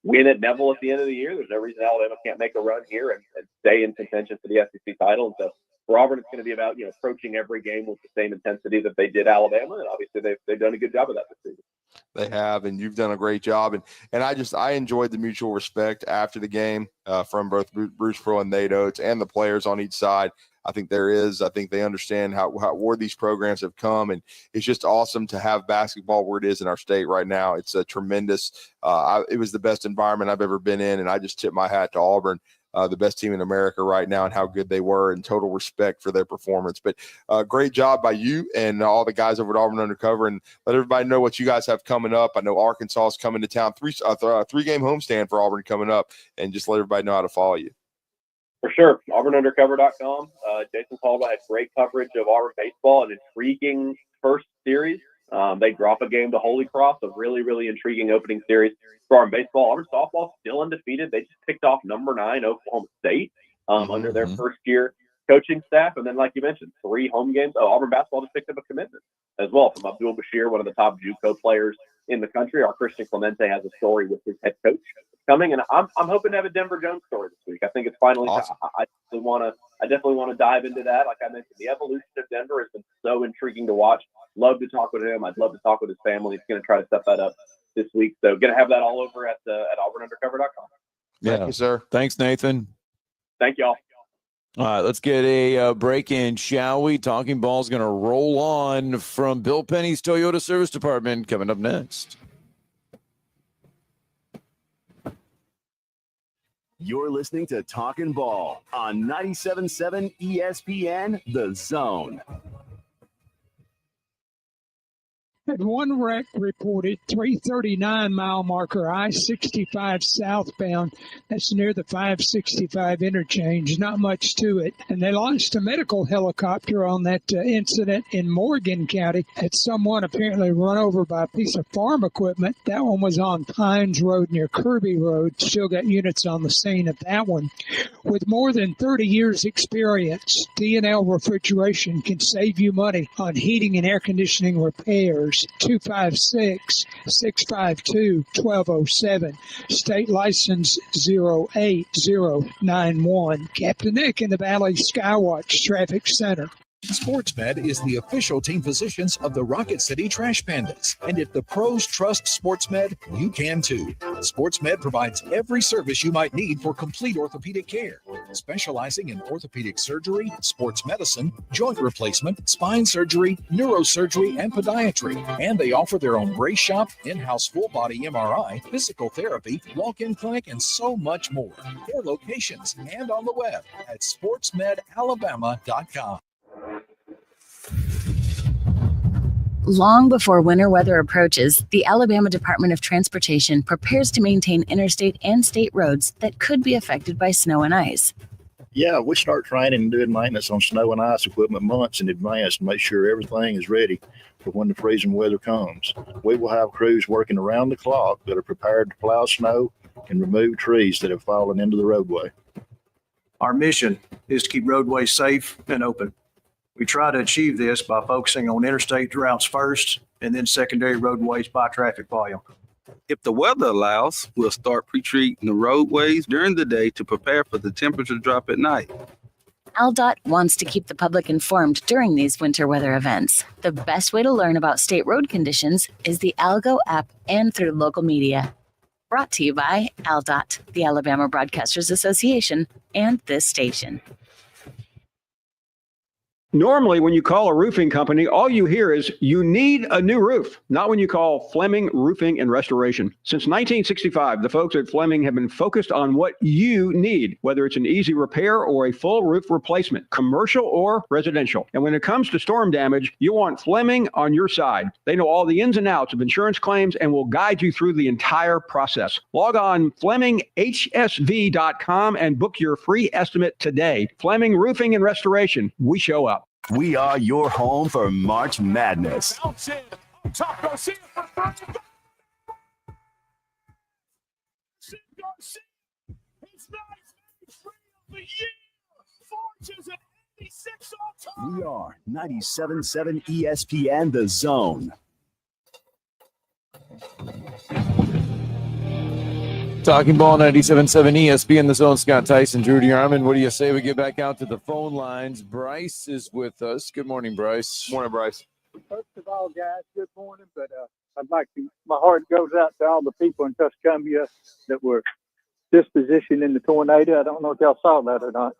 win at Neville at the end of the year. There's no reason Alabama can't make a run here and stay in contention for the SEC title. And so for Auburn, it's going to be about approaching every game with the same intensity that they did Alabama, and obviously they've done a good job of that this season. They have, and you've done a great job. And I enjoyed the mutual respect after the game from both Bruce Pearl and Nate Oates and the players on each side. I think they understand where these programs have come, and it's just awesome to have basketball where it is in our state right now. It's a tremendous. It was the best environment I've ever been in, and I just tip my hat to Auburn, the best team in America right now, and how good they were, and total respect for their performance. But great job by you and all the guys over at Auburn Undercover, and let everybody know what you guys have coming up. I know Arkansas is coming to town, 3-game homestand for Auburn coming up, and just let everybody know how to follow you. For sure. AuburnUndercover.com. Jason Paulba had great coverage of Auburn baseball, an intriguing first series. They drop a game to Holy Cross, a really, really intriguing opening series for Auburn baseball. Auburn softball still undefeated. They just picked off number 9 Oklahoma State under their first year coaching staff. And then, like you mentioned, 3 home games. Auburn basketball just picked up a commitment as well from Abdul Bashir, one of the top JUCO players in the country. Our Christian Clemente has a story with his head coach coming, and I'm hoping to have a Denver Jones story this week. I think it's finally awesome. I definitely want to dive into that. Like I mentioned, the evolution of Denver has been so intriguing to watch. Love to talk with him. I'd love to talk with his family. He's going to try to set that up this week. So going to have that all over at AuburnUndercover.com. Thank you, sir. Thanks, Nathan. Thank y'all. All right, let's get a break in, shall we? Talking Ball's going to roll on from Bill Penney's Toyota Service Department coming up next. You're listening to Talkin' Ball on 97.7 ESPN, The Zone. Had one wreck reported, 339 mile marker, I-65 southbound. That's near the 565 interchange. Not much to it. And they launched a medical helicopter on that incident in Morgan County. Had someone apparently run over by a piece of farm equipment. That one was on Pines Road near Kirby Road. Still got units on the scene of that one. With more than 30 years experience, D&L Refrigeration can save you money on heating and air conditioning repairs. 256-652-1207. State license 08091. Captain Nick in the Valley Skywatch Traffic Center. SportsMed is the official team physicians of the Rocket City Trash Pandas. And if the pros trust SportsMed, you can too. SportsMed provides every service you might need for complete orthopedic care, specializing in orthopedic surgery, sports medicine, joint replacement, spine surgery, neurosurgery, and podiatry. And they offer their own brace shop, in-house full-body MRI, physical therapy, walk-in clinic, and so much more. 4 locations and on the web at sportsmedalabama.com. Long before winter weather approaches, the Alabama Department of Transportation prepares to maintain interstate and state roads that could be affected by snow and ice. Yeah, we start training and doing maintenance on snow and ice equipment months in advance to make sure everything is ready for when the freezing weather comes. We will have crews working around the clock that are prepared to plow snow and remove trees that have fallen into the roadway. Our mission is to keep roadways safe and open. We try to achieve this by focusing on interstate routes first and then secondary roadways by traffic volume. If the weather allows, we'll start pre-treating the roadways during the day to prepare for the temperature drop at night. AlDOT wants to keep the public informed during these winter weather events. The best way to learn about state road conditions is the Algo app and through local media. Brought to you by AlDOT, the Alabama Broadcasters Association, and this station. Normally, when you call a roofing company, all you hear is, you need a new roof. Not when you call Fleming Roofing and Restoration. Since 1965, the folks at Fleming have been focused on what you need, whether it's an easy repair or a full roof replacement, commercial or residential. And when it comes to storm damage, you want Fleming on your side. They know all the ins and outs of insurance claims and will guide you through the entire process. Log on FlemingHSV.com and book your free estimate today. Fleming Roofing and Restoration. We show up. We are your home for March Madness. We are 97.7 ESPN The Zone. Talking Ball 97.7 ESPN The Zone. Scott Tyson, Drew DeArmond. What do you say we get back out to the phone lines? Bryce is with us. Good morning, Bryce. Morning, Bryce. First of all, guys, good morning. But I'd like to, my heart goes out to all the people in Tuscumbia that were dispositioned in the tornado. I don't know if y'all saw that or not.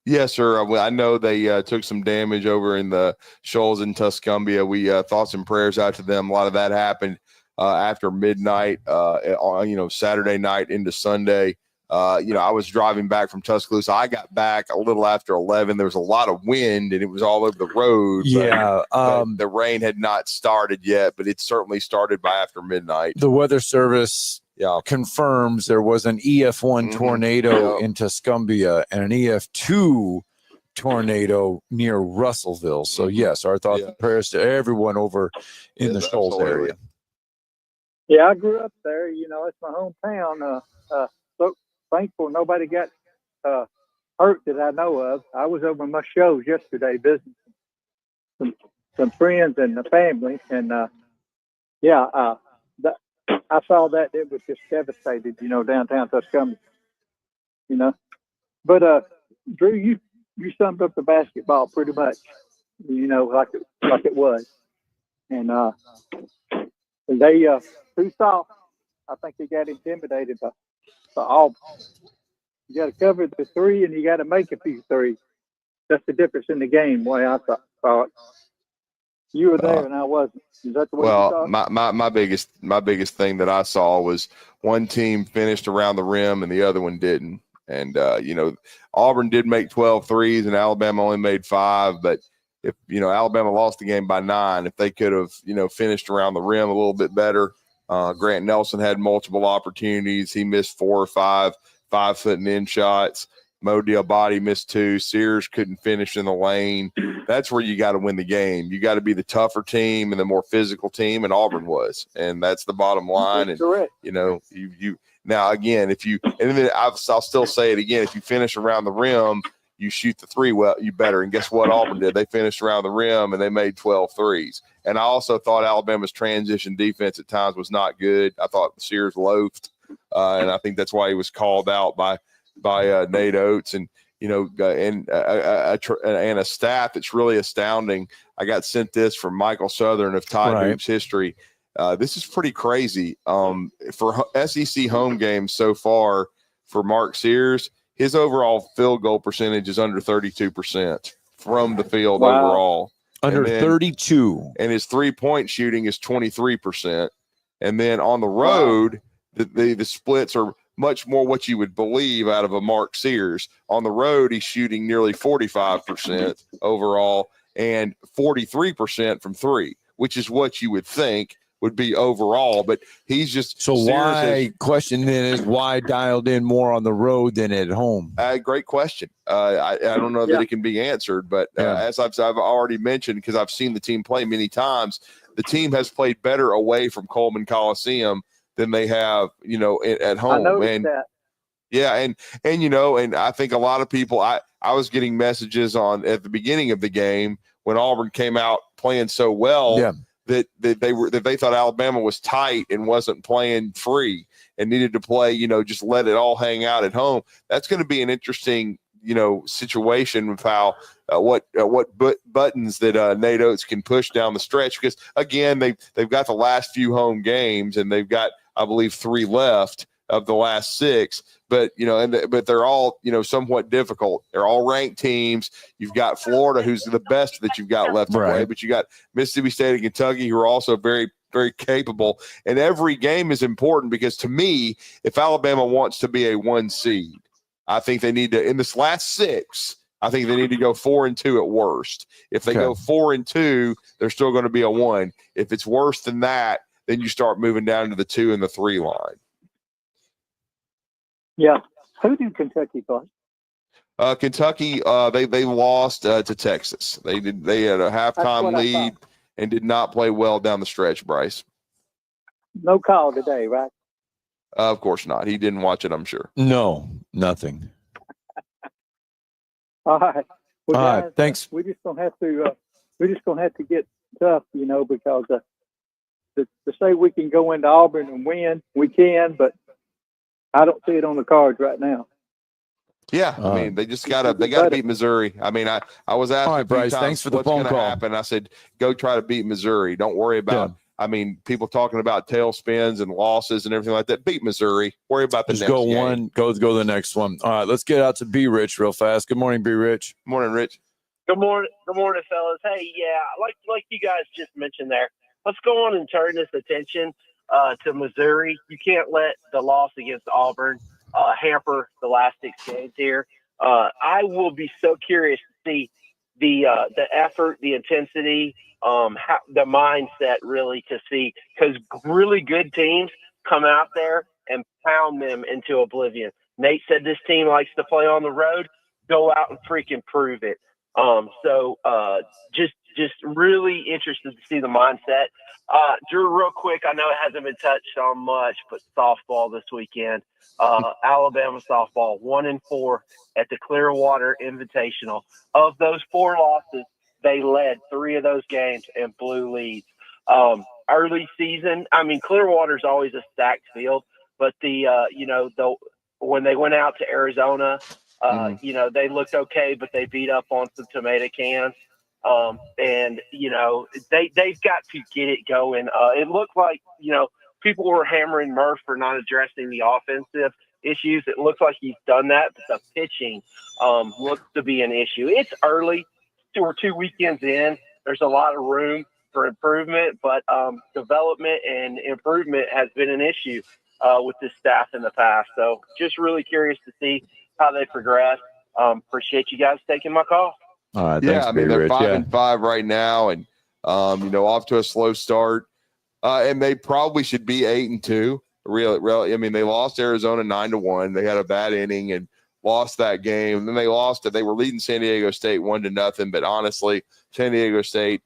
Yes, sir. I know they took some damage over in the shoals in Tuscumbia. We thoughts and prayers out to them. A lot of that happened after midnight, on Saturday night into Sunday. I was driving back from Tuscaloosa. I got back a little after 11. There was a lot of wind and it was all over the road. Yeah. But the rain had not started yet, but it certainly started by after midnight. The Weather Service confirms there was an EF1 tornado in Tuscumbia and an EF2 tornado near Russellville. So, yes, our thoughts and prayers to everyone over in the Shoals area. Yeah, I grew up there. It's my hometown. So thankful nobody got hurt that I know of. I was over my shows yesterday visiting some friends and the family, and I saw that it was just devastated. Downtown Tuscumbia. But Drew, you summed up the basketball pretty much. Like it was, and they too soft. I think they got intimidated by Auburn. You got to cover the three, and you got to make a few threes. That's the difference in the game. Way I thought. You were there, and I wasn't. Is that the way you thought? my biggest thing that I saw was one team finished around the rim and the other one didn't. And Auburn did make 12 threes, and Alabama only made 5. But if Alabama lost the game by 9, if they could have finished around the rim a little bit better. Grant Nelson had multiple opportunities. He missed 4 or 5 5-foot and in shots. Mo Diabate missed 2. Sears couldn't finish in the lane. That's where you got to win the game. You got to be the tougher team and the more physical team, and Auburn was. And that's the bottom line. And correct. You now again, I'll still say it again. If you finish around the rim, you shoot the 3 well, you better. And guess what Auburn did? They finished around the rim and they made 12 threes. And I also thought Alabama's transition defense at times was not good. I thought Sears loafed, and I think that's why he was called out by Nate Oates. And and a stat that's really astounding. I got sent this from Michael Southern of Tide Hoops history. This is pretty crazy. For SEC home games so far for Mark Sears, his overall field goal percentage is under 32% from the field overall. Under 32. And his 3-point shooting is 23%. And then on the road, the splits are much more what you would believe out of a Mark Sears. On the road, he's shooting nearly 45% overall and 43% from three, which is what you would think would be overall. But he's just question then is why dialed in more on the road than at home? Great question. I don't know that it can be answered, but as I've already mentioned, because I've seen the team play many times, the team has played better away from Coleman Coliseum than they have, at home. I noticed that. Yeah, and I think a lot of people. I was getting messages at the beginning of the game when Auburn came out playing so well that they thought Alabama was tight and wasn't playing free and needed to play. Just let it all hang out at home. That's going to be an interesting situation with how what buttons that Nate Oates can push down the stretch, because again they've got the last few home games and they've got, I believe, 3 left of the last 6, but but they're all somewhat difficult. They're all ranked teams. You've got Florida, who's the best that you've got left to play, but you got Mississippi State and Kentucky, who are also very, very capable. And every game is important because, to me, if Alabama wants to be a 1 seed, I think they need to, in this last 6, I think they need to go 4-2 at worst. If they go 4-2, they're still going to be a 1. If it's worse than that, then you start moving down to the 2 and the 3 line. Yeah. Who did Kentucky play? Kentucky, they lost to Texas. They had a halftime lead and did not play well down the stretch, Bryce. No call today, right? Of course not. He didn't watch it, I'm sure. No, nothing. All right. Well, All guys, right. Thanks. We're just gonna have to get tough, because to say we can go into Auburn and win, we can, but I don't see it on the cards right now. Yeah, I mean, they just got to beat Missouri. I mean, I was asked, all right, a few Bryce, times, thanks for the what's phone gonna call. happen? I said, go try to beat Missouri. Don't worry about. I mean, people talking about tailspins and losses and everything like that. Beat Missouri. Worry about the Just next go game. one, go the next one. All right, let's get out to B Rich real fast. Good morning, B Rich. Morning, Rich. Good morning, fellas. Hey, like you guys just mentioned there, let's go on and turn this attention to Missouri. You can't let the loss against Auburn hamper the last 6 games here. I will be so curious to see the effort, the intensity, how, the mindset, really, to see, because really good teams come out there and pound them into oblivion. Nate said this team likes to play on the road. Go out and freaking prove it. Just really interested to see the mindset. Drew, real quick, I know it hasn't been touched on much, but softball this weekend. Alabama softball 1-4 at the Clearwater Invitational. Of those 4 losses, they led 3 of those games and blew leads. Early season, I mean, Clearwater's always a stacked field, but when they went out to Arizona, they looked okay, but they beat up on some tomato cans. They've got to get it going. It looked like, people were hammering Murph for not addressing the offensive issues. It looks like he's done that, but the pitching looks to be an issue. It's early. We're 2 weekends in. There's a lot of room for improvement, but development and improvement has been an issue with this staff in the past. So just really curious to see how they progress. Appreciate you guys taking my call. All right, Yeah, I mean, they're 5-5 right now, and off to a slow start. And they probably should be 8-2. Really, I mean, they lost Arizona 9-1. They had a bad inning and lost that game. And then they lost it. They were leading San Diego State 1-0. But honestly, San Diego State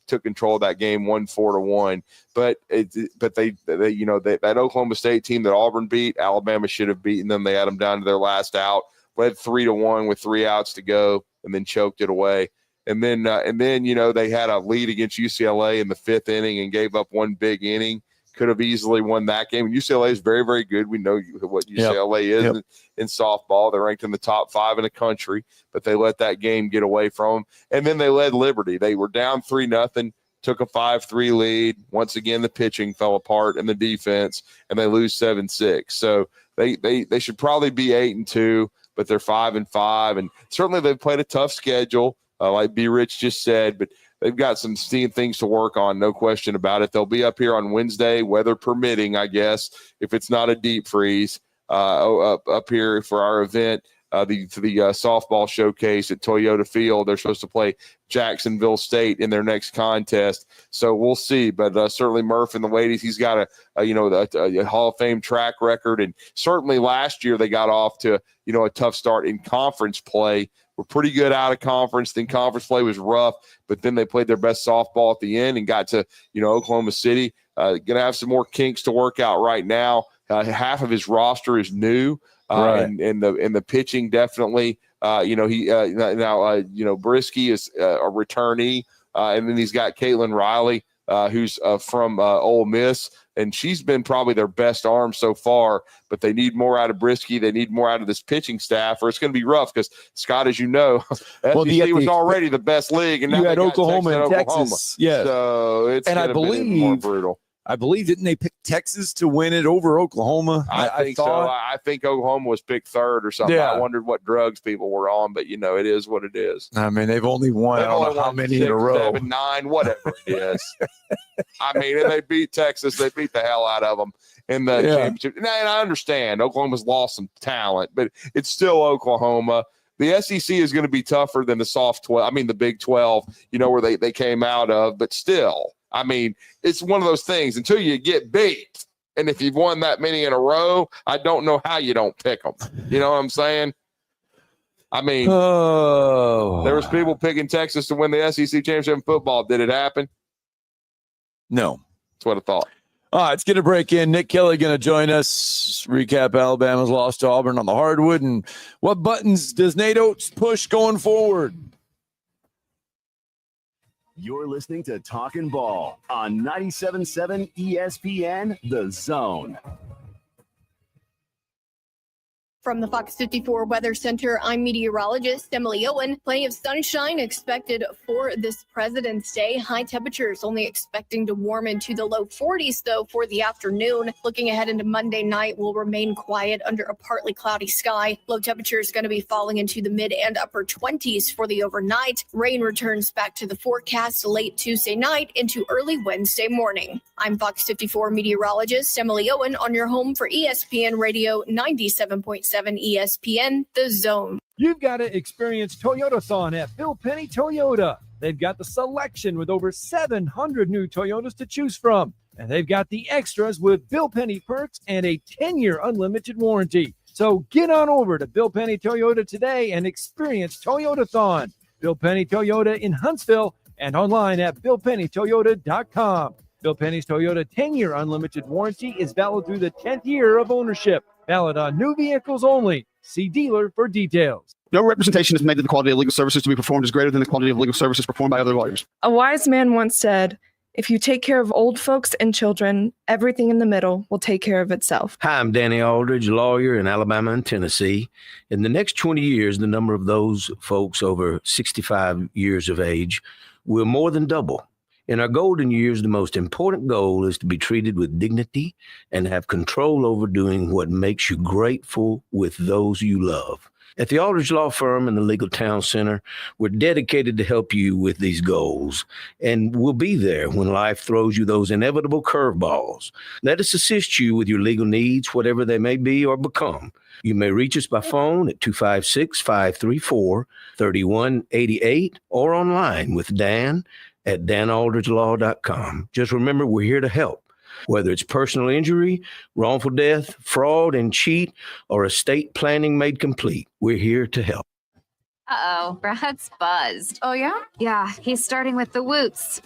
took control of that game 4-1. But that Oklahoma State team that Auburn beat, Alabama should have beaten them. They had them down to their last out, led 3-1 with 3 outs to go, and then choked it away. And then they had a lead against UCLA in the 5th inning and gave up 1 big inning. could have easily won that game. And UCLA is very, very good. We know what UCLA is in softball. They're ranked in the top 5 in the country, but they let that game get away from them. And then they led Liberty. They were down 3-0, took a 5-3 lead. Once again, the pitching fell apart and the defense, and they lose 7-6. So they should probably be 8-2, but they're 5-5. And certainly they've played a tough schedule, like B. Rich just said, but they've got some things to work on, no question about it. They'll be up here on Wednesday, weather permitting, I guess, if it's not a deep freeze, up here for our event, the softball showcase at Toyota Field. They're supposed to play Jacksonville State in their next contest, so we'll see. But certainly Murph and the ladies, he's got a Hall of Fame track record, and certainly last year they got off to a tough start in conference play. We're pretty good out of conference. Then conference play was rough, but then they played their best softball at the end and got to Oklahoma City. Going to have some more kinks to work out right now. Half of his roster is new, and the pitching definitely. Brisky is a returnee, and then he's got Caitlin Riley, who's from Ole Miss. And she's been probably their best arm so far, but they need more out of Brisky. They need more out of this pitching staff, or it's going to be rough because, Scott, as you know, SEC was already the best league. And now you had Oklahoma and Texas. Yeah. So it's going to be more brutal. I believe, didn't they pick Texas to win it over Oklahoma? I think so. I think Oklahoma was picked third or something. Yeah. I wondered what drugs people were on, but it is what it is. I mean, they've only won, I don't know how many 6, in a row. 7, 9, whatever it is. I mean, and they beat Texas. They beat the hell out of them in the championship. And I understand Oklahoma's lost some talent, but it's still Oklahoma. The SEC is going to be tougher than the Big 12, where they came out of, but still. I mean, it's one of those things until you get beat. And if you've won that many in a row, I don't know how you don't pick them. You know what I'm saying? I mean, there was people picking Texas to win the SEC championship in football. Did it happen? No. That's what I thought. All right, let's get a break in. Nick Kelly going to join us. Recap Alabama's loss to Auburn on the hardwood. And what buttons does Nate Oates push going forward? You're listening to Talkin' Ball on 97.7 ESPN, The Zone. From the Fox 54 Weather Center, I'm meteorologist Emily Owen. Plenty of sunshine expected for this President's Day. High temperatures only expecting to warm into the low 40s, though, for the afternoon. Looking ahead into Monday night, will remain quiet under a partly cloudy sky. Low temperatures going to be falling into the mid and upper 20s for the overnight. Rain returns back to the forecast late Tuesday night into early Wednesday morning. I'm Fox 54 meteorologist Emily Owen on your home for ESPN Radio 97.7 ESPN, The Zone. You've got to experience Toyotathon at Bill Penney Toyota. They've got the selection with over 700 new Toyotas to choose from. And they've got the extras with Bill Penney perks and a 10-year unlimited warranty. So get on over to Bill Penney Toyota today and experience Toyotathon. Bill Penney Toyota in Huntsville and online at BillPenneyToyota.com. Bill Penney's Toyota 10-year unlimited warranty is valid through the 10th year of ownership. Valid on new vehicles only. See dealer for details. No representation is made that the quality of legal services to be performed is greater than the quality of legal services performed by other lawyers. A wise man once said, if you take care of old folks and children, everything in the middle will take care of itself. Hi, I'm Danny Aldridge, lawyer in Alabama and Tennessee. In the next 20 years, the number of those folks over 65 years of age will more than double. In our golden years, the most important goal is to be treated with dignity and have control over doing what makes you grateful with those you love. At the Aldridge Law Firm and the Legal Town Center, we're dedicated to help you with these goals, and we'll be there when life throws you those inevitable curveballs. Let us assist you with your legal needs, whatever they may be or become. You may reach us by phone at 256-534-3188 or online with Dan at danaldridgelaw.com. Just remember, we're here to help. Whether it's personal injury, wrongful death, fraud and cheat, or estate planning made complete, we're here to help. Uh-oh, Brad's buzzed. Oh, yeah? Yeah, he's starting with the whoops.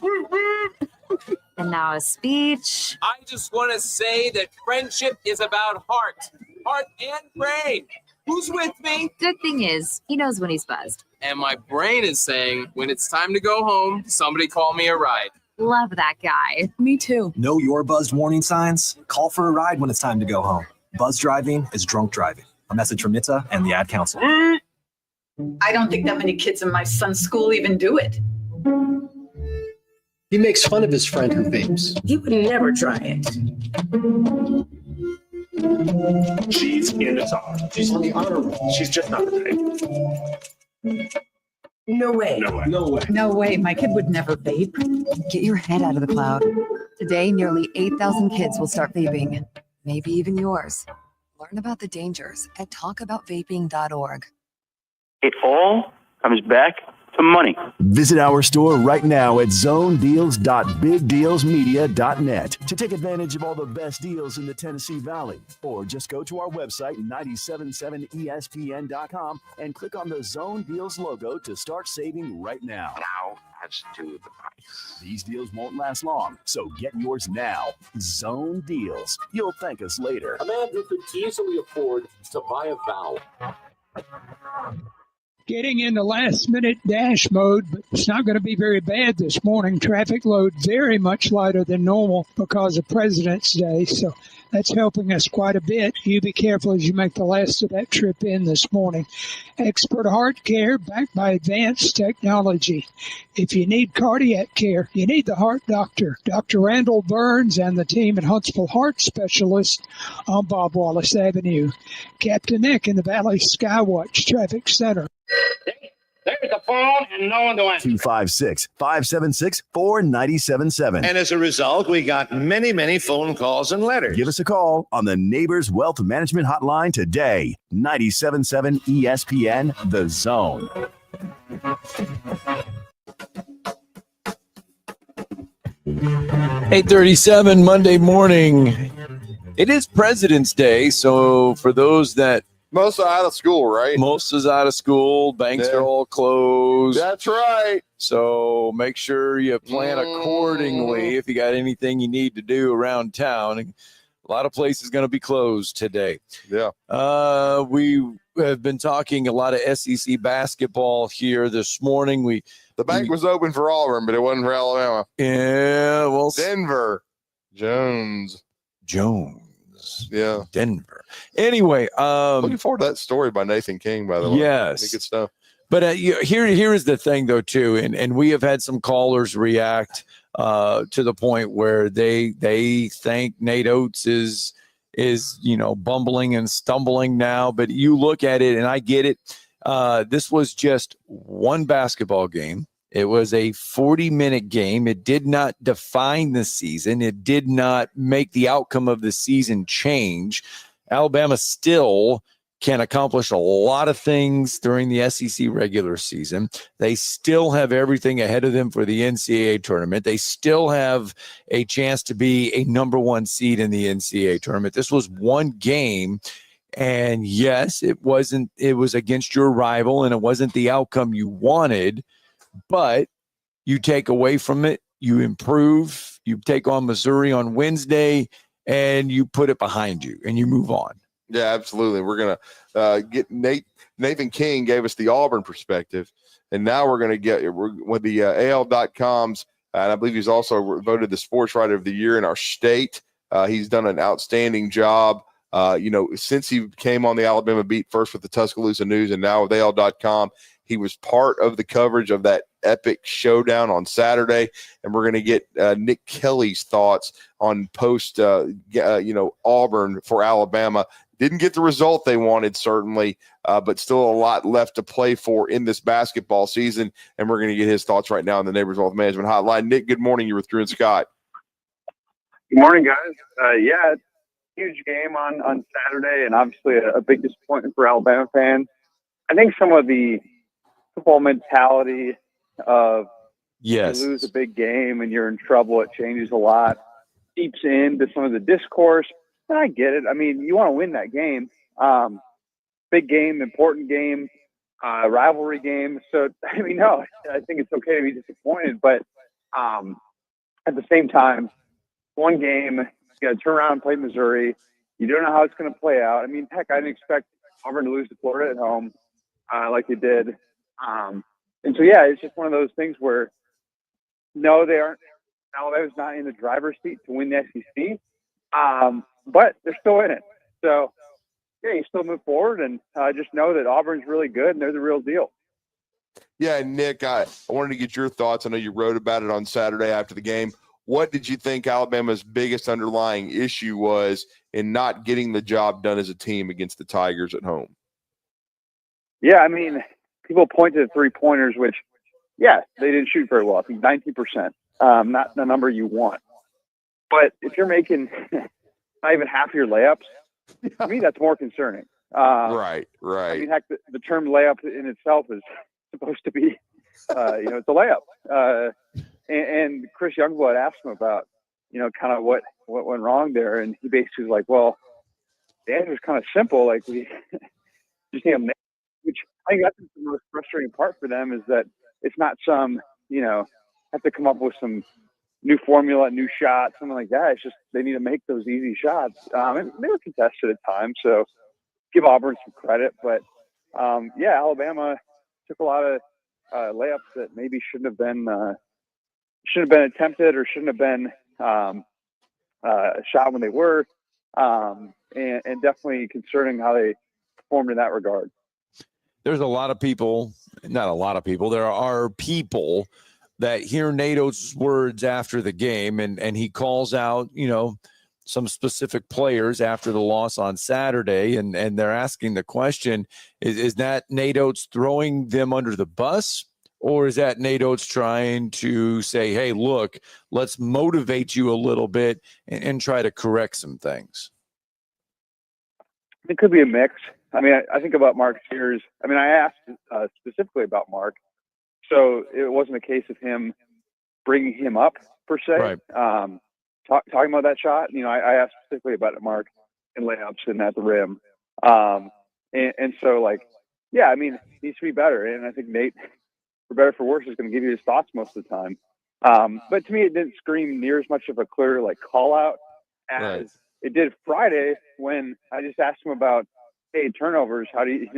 And now a speech. I just want to say that friendship is about heart and brain. Who's with me? Good thing is, he knows when he's buzzed. And my brain is saying, when it's time to go home, somebody call me a ride. Love that guy. Me too. Know your buzzed warning signs? Call for a ride when it's time to go home. Buzz driving is drunk driving. A message from NHTSA and the Ad Council. I don't think that many kids in my son's school even do it. He makes fun of his friend who vapes. He would never try it. She's in the top. She's on the honor roll. She's just not the type. No way. No way. No way. No way. My kid would never vape. Get your head out of the cloud. Today, nearly 8,000 kids will start vaping. Maybe even yours. Learn about the dangers at talkaboutvaping.org. It all comes back to money. Visit our store right now at zonedeals.bigdealsmedia.net to take advantage of all the best deals in the Tennessee Valley. Or just go to our website, 977espn.com, and click on the Zone Deals logo to start saving right now. Now, as to the price. These deals won't last long, so get yours now. Zone Deals. You'll thank us later. A man who could easily afford to buy a vowel. Getting into last-minute dash mode, but it's not going to be very bad this morning. Traffic load very much lighter than normal because of President's Day, so that's helping us quite a bit. You be careful as you make the last of that trip in this morning. Expert heart care backed by advanced technology. If you need cardiac care, you need the heart doctor. Dr. Randall Burns and the team at Huntsville Heart Specialists on Bob Wallace Avenue. Captain Nick in the Valley Skywatch Traffic Center. There's the phone and no one to answer. 256-576-4977. And as a result, we got many, many phone calls and letters. Give us a call on the Neighbors Wealth Management Hotline today. 97.7 ESPN, The Zone. $8:37 Monday morning. It is President's Day, so for those that most are out of school, right? Most is out of school. Banks are all closed. That's right. So make sure you plan accordingly if you got anything you need to do around town. A lot of places going to be closed today. Yeah. We have been talking a lot of SEC basketball here this morning. The bank was open for Auburn, but it wasn't for Alabama. Yeah, well, Denver. Jones. Yeah. Denver. Anyway, looking forward to that story by Nathan King, by the way. Yes. Good stuff. But here is the thing, though, too, and we have had some callers react to the point where they think Nate Oates is bumbling and stumbling now. But you look at it, and I get it. This was just one basketball game. It was a 40-minute game. It did not define the season. It did not make the outcome of the season change. Alabama still can accomplish a lot of things during the SEC regular season. They still have everything ahead of them for the NCAA tournament. They still have a chance to be a number one seed in the NCAA tournament. This was one game. And yes, it was against your rival, and it wasn't the outcome you wanted. But you take away from it, you improve, you take on Missouri on Wednesday, and you put it behind you, and you move on. Yeah, absolutely. We're going to get Nathan King gave us the Auburn perspective, and now we're going to get with the AL.com's, and I believe he's also voted the Sports Writer of the Year in our state. He's done an outstanding job. Since he came on the Alabama beat, first with the Tuscaloosa News and now with AL.com, he was part of the coverage of that epic showdown on Saturday, and we're going to get Nick Kelly's thoughts on post, Auburn for Alabama. Didn't get the result they wanted, certainly, but still a lot left to play for in this basketball season, and we're going to get his thoughts right now in the Neighbors Wealth Management Hotline. Nick, good morning. You're with Drew and Scott. Good morning, guys. Huge game on Saturday, and obviously a big disappointment for Alabama fans. I think some of the football mentality of you lose a big game and you're in trouble, it changes a lot, seeps into some of the discourse. And I get it. I mean, you want to win that game. Big game, important game, rivalry game. So, I think it's okay to be disappointed. But at the same time, one game, you got to turn around and play Missouri. You don't know how it's going to play out. I mean, heck, I didn't expect Auburn to lose to Florida at home like they did. It's just one of those things where, no, they aren't Alabama's not in the driver's seat to win the SEC, but they're still in it. So, yeah, you still move forward and just know that Auburn's really good and they're the real deal. Yeah, Nick, I wanted to get your thoughts. I know you wrote about it on Saturday after the game. What did you think Alabama's biggest underlying issue was in not getting the job done as a team against the Tigers at home? Yeah, I mean, people point to the three-pointers, which, yeah, they didn't shoot very well. I think 19%, not the number you want. But if you're making not even half of your layups, to me, that's more concerning. Right. I mean, heck, the term layup in itself is supposed to be, it's a layup. And Chris Youngblood asked him about, kind of what went wrong there. And he basically was like, well, the answer is kind of simple. Like, we just need to make, which I think that's the most frustrating part for them is that it's not some, have to come up with some new formula, new shot, something like that. It's just they need to make those easy shots. And they were contested at times, so give Auburn some credit. But, Alabama took a lot of layups that maybe shouldn't have been attempted or shouldn't have been shot when they were, and definitely concerning how they performed in that regard. There's a lot of people, not a lot of people, there are people that hear Nate Oates' words after the game, and he calls out, some specific players after the loss on Saturday, and they're asking the question, is that Nate Oates throwing them under the bus? Or is that Nate Oates trying to say, hey, look, let's motivate you a little bit and try to correct some things? It could be a mix. I mean, I think about Mark Sears. I mean, I asked specifically about Mark. So it wasn't a case of him bringing him up, per se. Right. Talking about that shot, I asked specifically about it, Mark, in layups and at the rim. And so, I mean, he needs to be better. And I think Nate, for better or for worse, is going to give you his thoughts most of the time. But to me, it didn't scream near as much of a clear call out as it did Friday when I just asked him about, hey, turnovers. How do you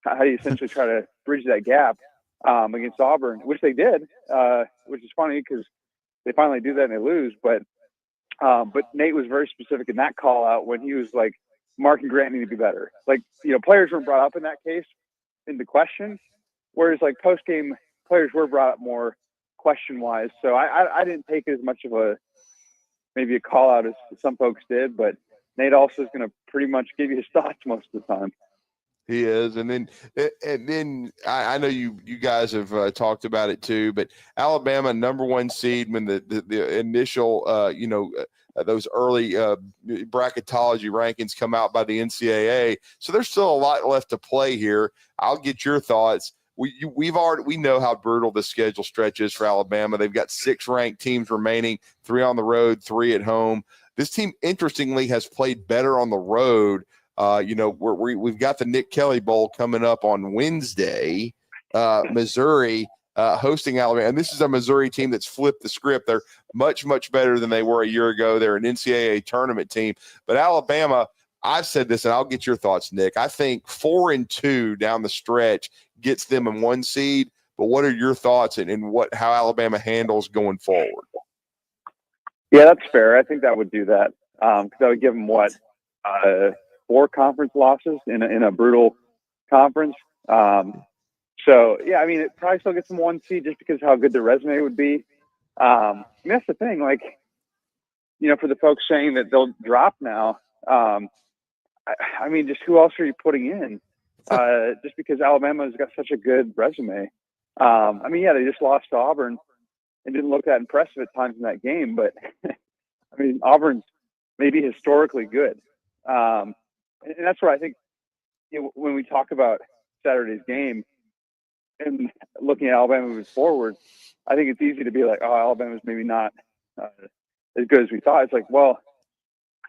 essentially try to bridge that gap against Auburn, which they did, which is funny because they finally do that and they lose. But Nate was very specific in that call out when he was like, Mark and Grant need to be better. Players weren't brought up in that case in the question. Whereas post game players were brought up more question wise. So I didn't take it as much of maybe a call out as some folks did, but Nate also is going to pretty much give you his thoughts most of the time. He is. And then I know you guys have talked about it too, but Alabama, number one seed when the initial, those early bracketology rankings come out by the NCAA. So there's still a lot left to play here. I'll get your thoughts. We know how brutal the schedule stretch is for Alabama. They've got 6 ranked teams remaining, 3 on the road, 3 at home. This team, interestingly, has played better on the road. We've got the Nick Kelly Bowl coming up on Wednesday. Missouri hosting Alabama, and this is a Missouri team that's flipped the script. They're much, much better than they were a year ago. They're an NCAA tournament team, but Alabama. I've said this, and I'll get your thoughts, Nick. I think 4-2 down the stretch gets them in 1 seed. But what are your thoughts and how Alabama handles going forward? Yeah, that's fair. I think that would do that because that would give them 4 conference losses in a brutal conference. So yeah, I mean, it probably still gets them 1 seed just because of how good their resume would be. And that's the thing, for the folks saying that they'll drop now. I mean, just who else are you putting in? Just because Alabama's got such a good resume. I mean, yeah, they just lost to Auburn and didn't look that impressive at times in that game. But, I mean, Auburn's maybe historically good. And that's where I think when we talk about Saturday's game and looking at Alabama moving forward, I think it's easy to be like, oh, Alabama's maybe not as good as we thought. It's like, well,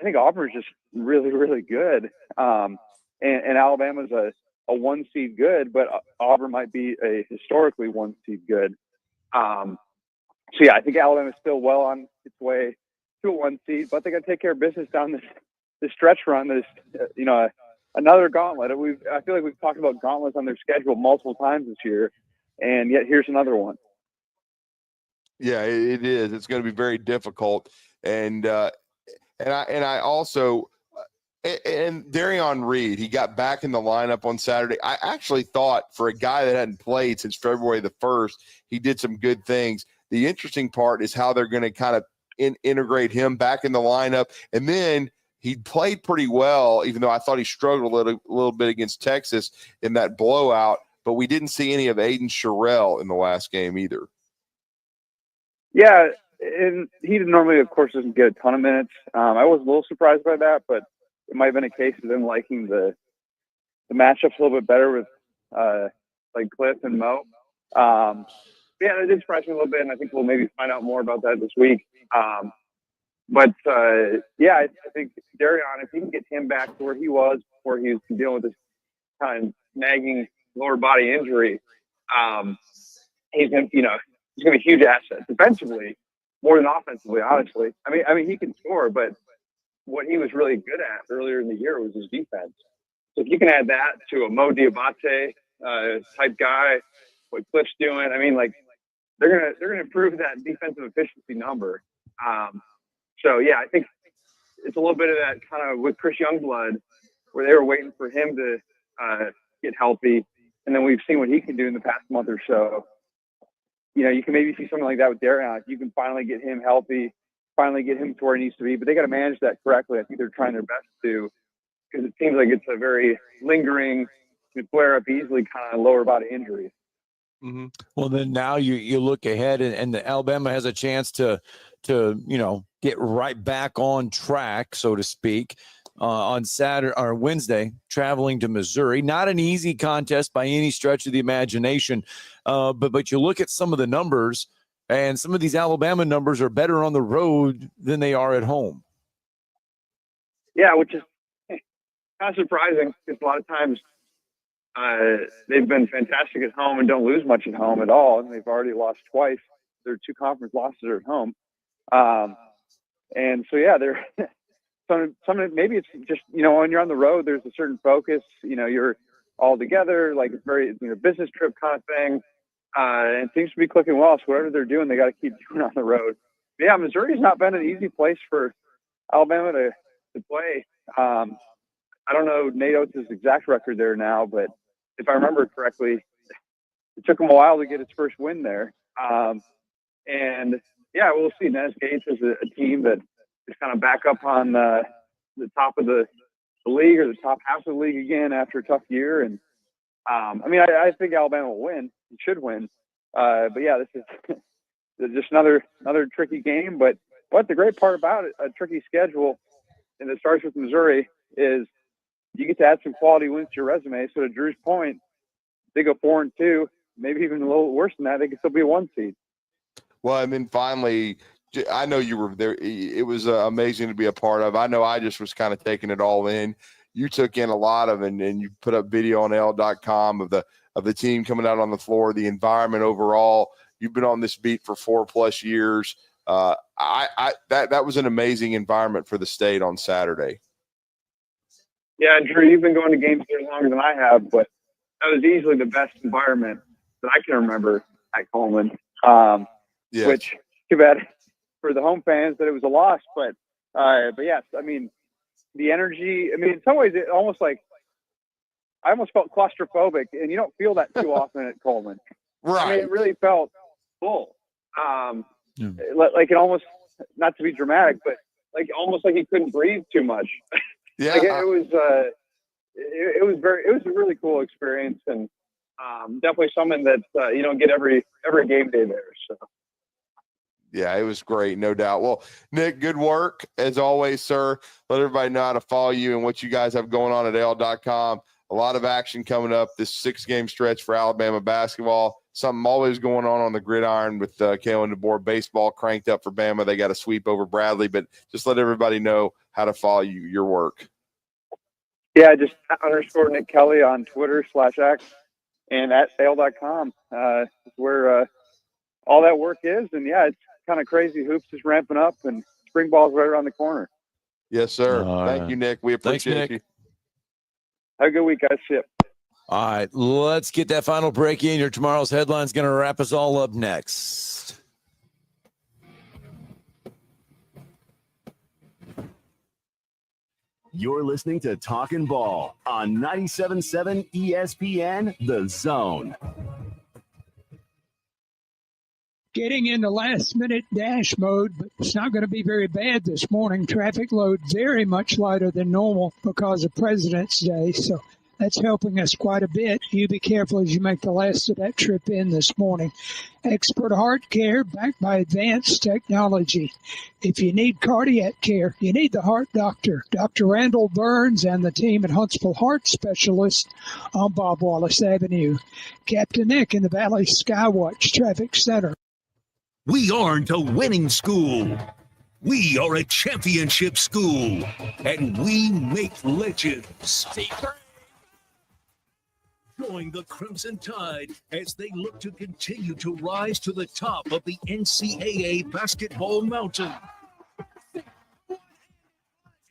I think Auburn's just really, really good. And Alabama's a 1 seed good, but Auburn might be a historically 1 seed good. So yeah, I think Alabama's still well on its way to a 1 seed, but they got to take care of business down this stretch run. This, another gauntlet. I feel like we've talked about gauntlets on their schedule multiple times this year, and yet here's another one. Yeah, it is. It's going to be very difficult. And I also and Darion Reed, he got back in the lineup on Saturday. I actually thought for a guy that hadn't played since February the 1st, he did some good things. The interesting part is how they're going to kind of integrate him back in the lineup. And then he played pretty well, even though I thought he struggled a little bit against Texas in that blowout. But we didn't see any of Aiden Sherrill in the last game either. Yeah, and he normally, of course, doesn't get a ton of minutes. I was a little surprised by that, but it might have been a case of them liking the matchups a little bit better with like Cliff and Mo. Yeah, it did surprise me a little bit, and I think we'll maybe find out more about that this week. But yeah, I think Darion, if he can get him back to where he was before he was dealing with this kind of nagging lower body injury, he's going to be a huge asset defensively, more than offensively, honestly. I mean, he can score, but what he was really good at earlier in the year was his defense. So if you can add that to a Mo Diabate type guy, what Cliff's doing, I mean, like they're gonna improve that defensive efficiency number. So yeah, I think it's a little bit of that kind of with Chris Youngblood, where they were waiting for him to get healthy, and then we've seen what he can do in the past month or so. You can maybe see something like that with Darion. If you can finally get him healthy, finally get him to where he needs to be, but they got to manage that correctly. I think they're trying their best to, because it seems like it's a very lingering, could flare up easily kind of lower body injury. Mm-hmm. Well, then now you look ahead, and the Alabama has a chance to get right back on track, so to speak, on Saturday or Wednesday, traveling to Missouri. Not an easy contest by any stretch of the imagination, but you look at some of the numbers, and some of these Alabama numbers are better on the road than they are at home. Yeah, which is kind of surprising because a lot of times they've been fantastic at home and don't lose much at home at all, and they've already lost twice. Their 2 conference losses are at home. And so, yeah, they're some maybe it's just, when you're on the road, there's a certain focus, you're all together, like it's very, business trip kind of thing. And it seems to be clicking well. So whatever they're doing, they got to keep doing on the road. But yeah, Missouri's not been an easy place for Alabama to play. I don't know Nate Oates' exact record there now, but if I remember correctly, it took him a while to get his first win there. And yeah, we'll see. Dennis Gates is a team that is kind of back up on the top of the league, or the top half of the league again after a tough year. And I think Alabama will win. It should win. But yeah, this is just another tricky game. But the great part about it, a tricky schedule, and it starts with Missouri, is you get to add some quality wins to your resume. So to Drew's point, they go 4-2, maybe even a little worse than that. They can still be a 1 seed. Well, and then finally, I know you were there. It was amazing to be a part of. I know I just was kind of taking it all in. You took in a lot of it, and you put up video on L.com of the team coming out on the floor, the environment overall. You've been on this beat for 4+ years. That was an amazing environment for the state on Saturday. Yeah, Drew, you've been going to games here longer than I have, but that was easily the best environment that I can remember at Coleman. Yes. Which, too bad for the home fans that it was a loss, but yes, I mean, the energy. I mean, in some ways, it almost like I almost felt claustrophobic, and you don't feel that too often at Coleman. Right. I mean, it really felt full. Like it almost, not to be dramatic, but like almost like you couldn't breathe too much. Yeah. Like it was a really cool experience, and definitely something that you don't get every game day there. So. Yeah, it was great, no doubt. Well, Nick, good work as always, sir. Let everybody know how to follow you and what you guys have going on at L.com. A lot of action coming up this 6-game stretch for Alabama basketball. Something always going on the gridiron with Kalen DeBoer. Baseball cranked up for Bama. They got a sweep over Bradley, but just let everybody know how to follow your work. Yeah, just _ Nick Kelly on Twitter /X and at L.com is where all that work is. And yeah, it's kind of crazy. Hoops is ramping up, and spring ball's right around the corner. Yes, sir. All Thank right. you, Nick. We appreciate Thanks, Nick. you. Have a good week, guys. See ya. All right, let's get that final break in. Your tomorrow's headline is going to wrap us all up next. You're listening to Talkin' Ball on 97.7 ESPN, The Zone. Getting into last-minute dash mode, but it's not going to be very bad this morning. Traffic load very much lighter than normal because of President's Day, so that's helping us quite a bit. You be careful as you make the last of that trip in this morning. Expert heart care backed by advanced technology. If you need cardiac care, you need the Heart Doctor. Dr. Randall Burns and the team at Huntsville Heart Specialists on Bob Wallace Avenue. Captain Nick in the Valley Skywatch Traffic Center. We aren't a winning school. We are a championship school, and we make legends. Join the Crimson Tide as they look to continue to rise to the top of the NCAA basketball mountain.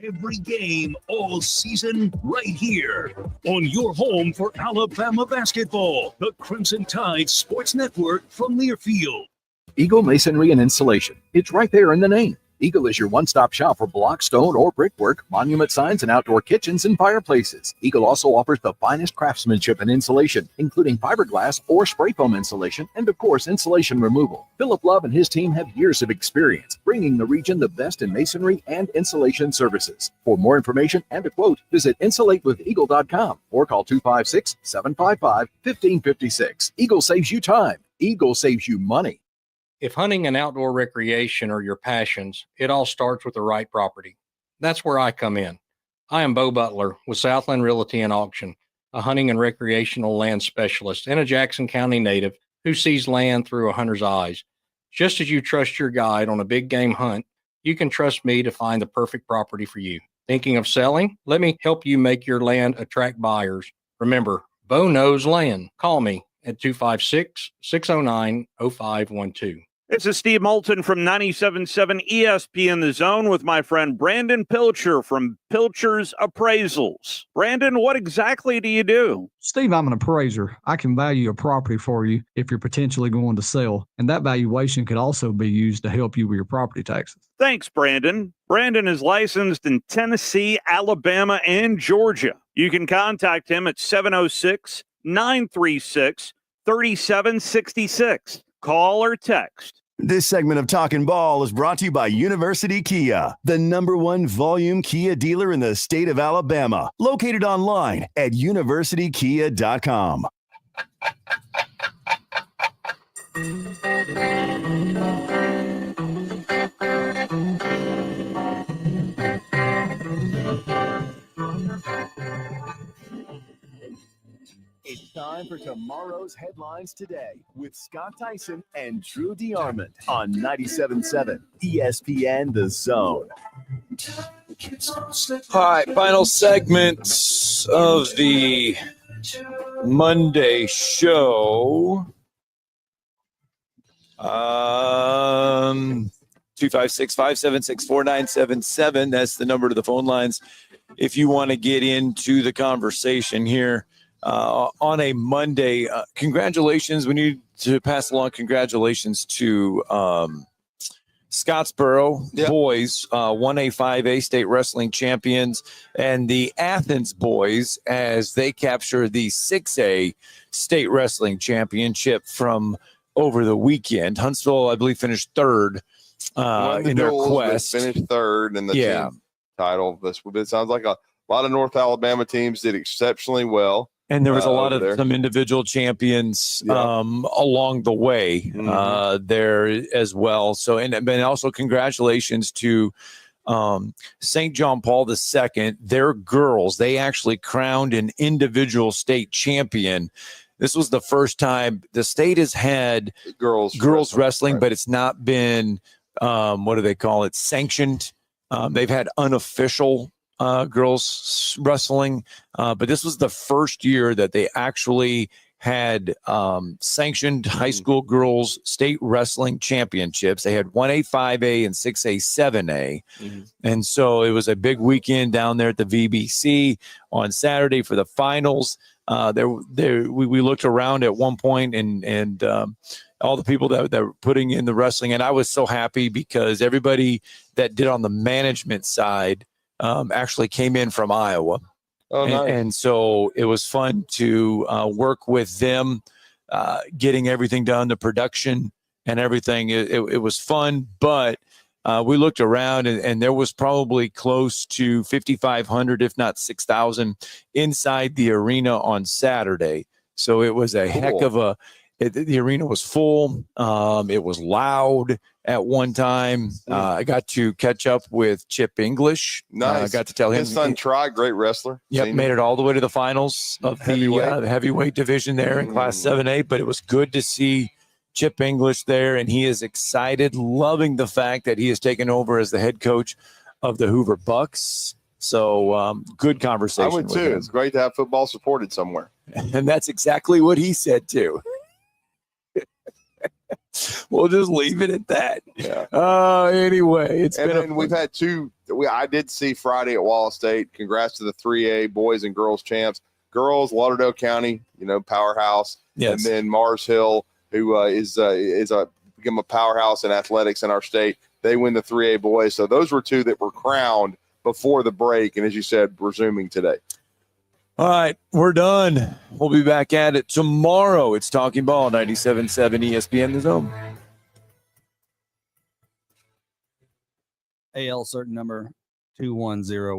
Every game, all season, right here on your home for Alabama basketball, the Crimson Tide Sports Network from Learfield. Eagle Masonry and Installation. It's right there in the name. Eagle is your one-stop shop for block, stone, or brickwork, monument signs, and outdoor kitchens and fireplaces. Eagle also offers the finest craftsmanship and insulation, including fiberglass or spray foam insulation, and of course, insulation removal. Philip Love and his team have years of experience, bringing the region the best in masonry and insulation services. For more information and a quote, visit insulatewitheagle.com or call 256-755-1556. Eagle saves you time. Eagle saves you money. If hunting and outdoor recreation are your passions, it all starts with the right property. That's where I come in. I am Bo Butler with Southland Realty and Auction, a hunting and recreational land specialist and a Jackson County native who sees land through a hunter's eyes. Just as you trust your guide on a big game hunt, you can trust me to find the perfect property for you. Thinking of selling? Let me help you make your land attract buyers. Remember, Bo knows land. Call me at 256-609-0512. This is Steve Moulton from 97.7 ESPN The Zone with my friend Brandon Pilcher from Pilcher's Appraisals. Brandon, what exactly do you do? Steve, I'm an appraiser. I can value a property for you if you're potentially going to sell, and that valuation could also be used to help you with your property taxes. Thanks, Brandon. Brandon is licensed in Tennessee, Alabama, and Georgia. You can contact him at 706-936-3766. Call or text. This segment of Talkin' Ball is brought to you by University Kia, the #1 volume Kia dealer in the state of Alabama. Located online at universitykia.com. It's time for tomorrow's headlines today with Scott Tyson and Drew DeArmond on 97.7 ESPN The Zone. All right, final segment of the Monday show. 256-576-4977. That's the number to the phone lines if you want to get into the conversation here. On a Monday, congratulations. We need to pass along congratulations to Scottsboro boys, 1A, 5A state wrestling champions, and the Athens boys as they capture the 6A state wrestling championship from over the weekend. Huntsville, I believe, finished third in their quest. Finished third in the team title. But it sounds like a lot of North Alabama teams did exceptionally well. And there was a lot of some individual champions along the way there as well. So, and also congratulations to St. John Paul II. Their girls, they actually crowned an individual state champion. This was the first time the state has had girls wrestling, right, but it's not been, what do they call it, sanctioned. They've had unofficial girls wrestling, but this was the first year that they actually had sanctioned high school girls state wrestling championships. They had 1A, 5A, and 6A, 7A. And so it was a big weekend down there at the VBC on Saturday for the finals. We looked around at one point and all the people that were putting in the wrestling, and I was so happy because everybody that did on the management side actually came in from Iowa. Oh, nice. And so it was fun to work with them, getting everything done, the production and everything. It was fun, but we looked around and there was probably close to 5,500, if not 6,000 inside the arena on Saturday. So it was a heck of a, the arena was full. It was loud at one time. I got to catch up with Chip English. Nice. Got to tell him. His son, Try, great wrestler. Yep, made it all the way to the finals of the heavyweight division there in Class 7A. But it was good to see Chip English there, and he is excited, loving the fact that he has taken over as the head coach of the Hoover Bucks. So good conversation. I would too. It's great to have football supported somewhere. And that's exactly what he said too. We'll just leave it at that. Yeah. Anyway, it's and been. Then we've had two. I did see Friday at Wallace State. Congrats to the 3A boys and girls champs. Girls, Lauderdale County, powerhouse. Yes. And then Mars Hill, who is become a powerhouse in athletics in our state. They win the 3A boys. So those were two that were crowned before the break, and as you said, resuming today. All right, we're done. We'll be back at it tomorrow. It's Talking Ball, 97.7 ESPN The Zone. AL certain number 210.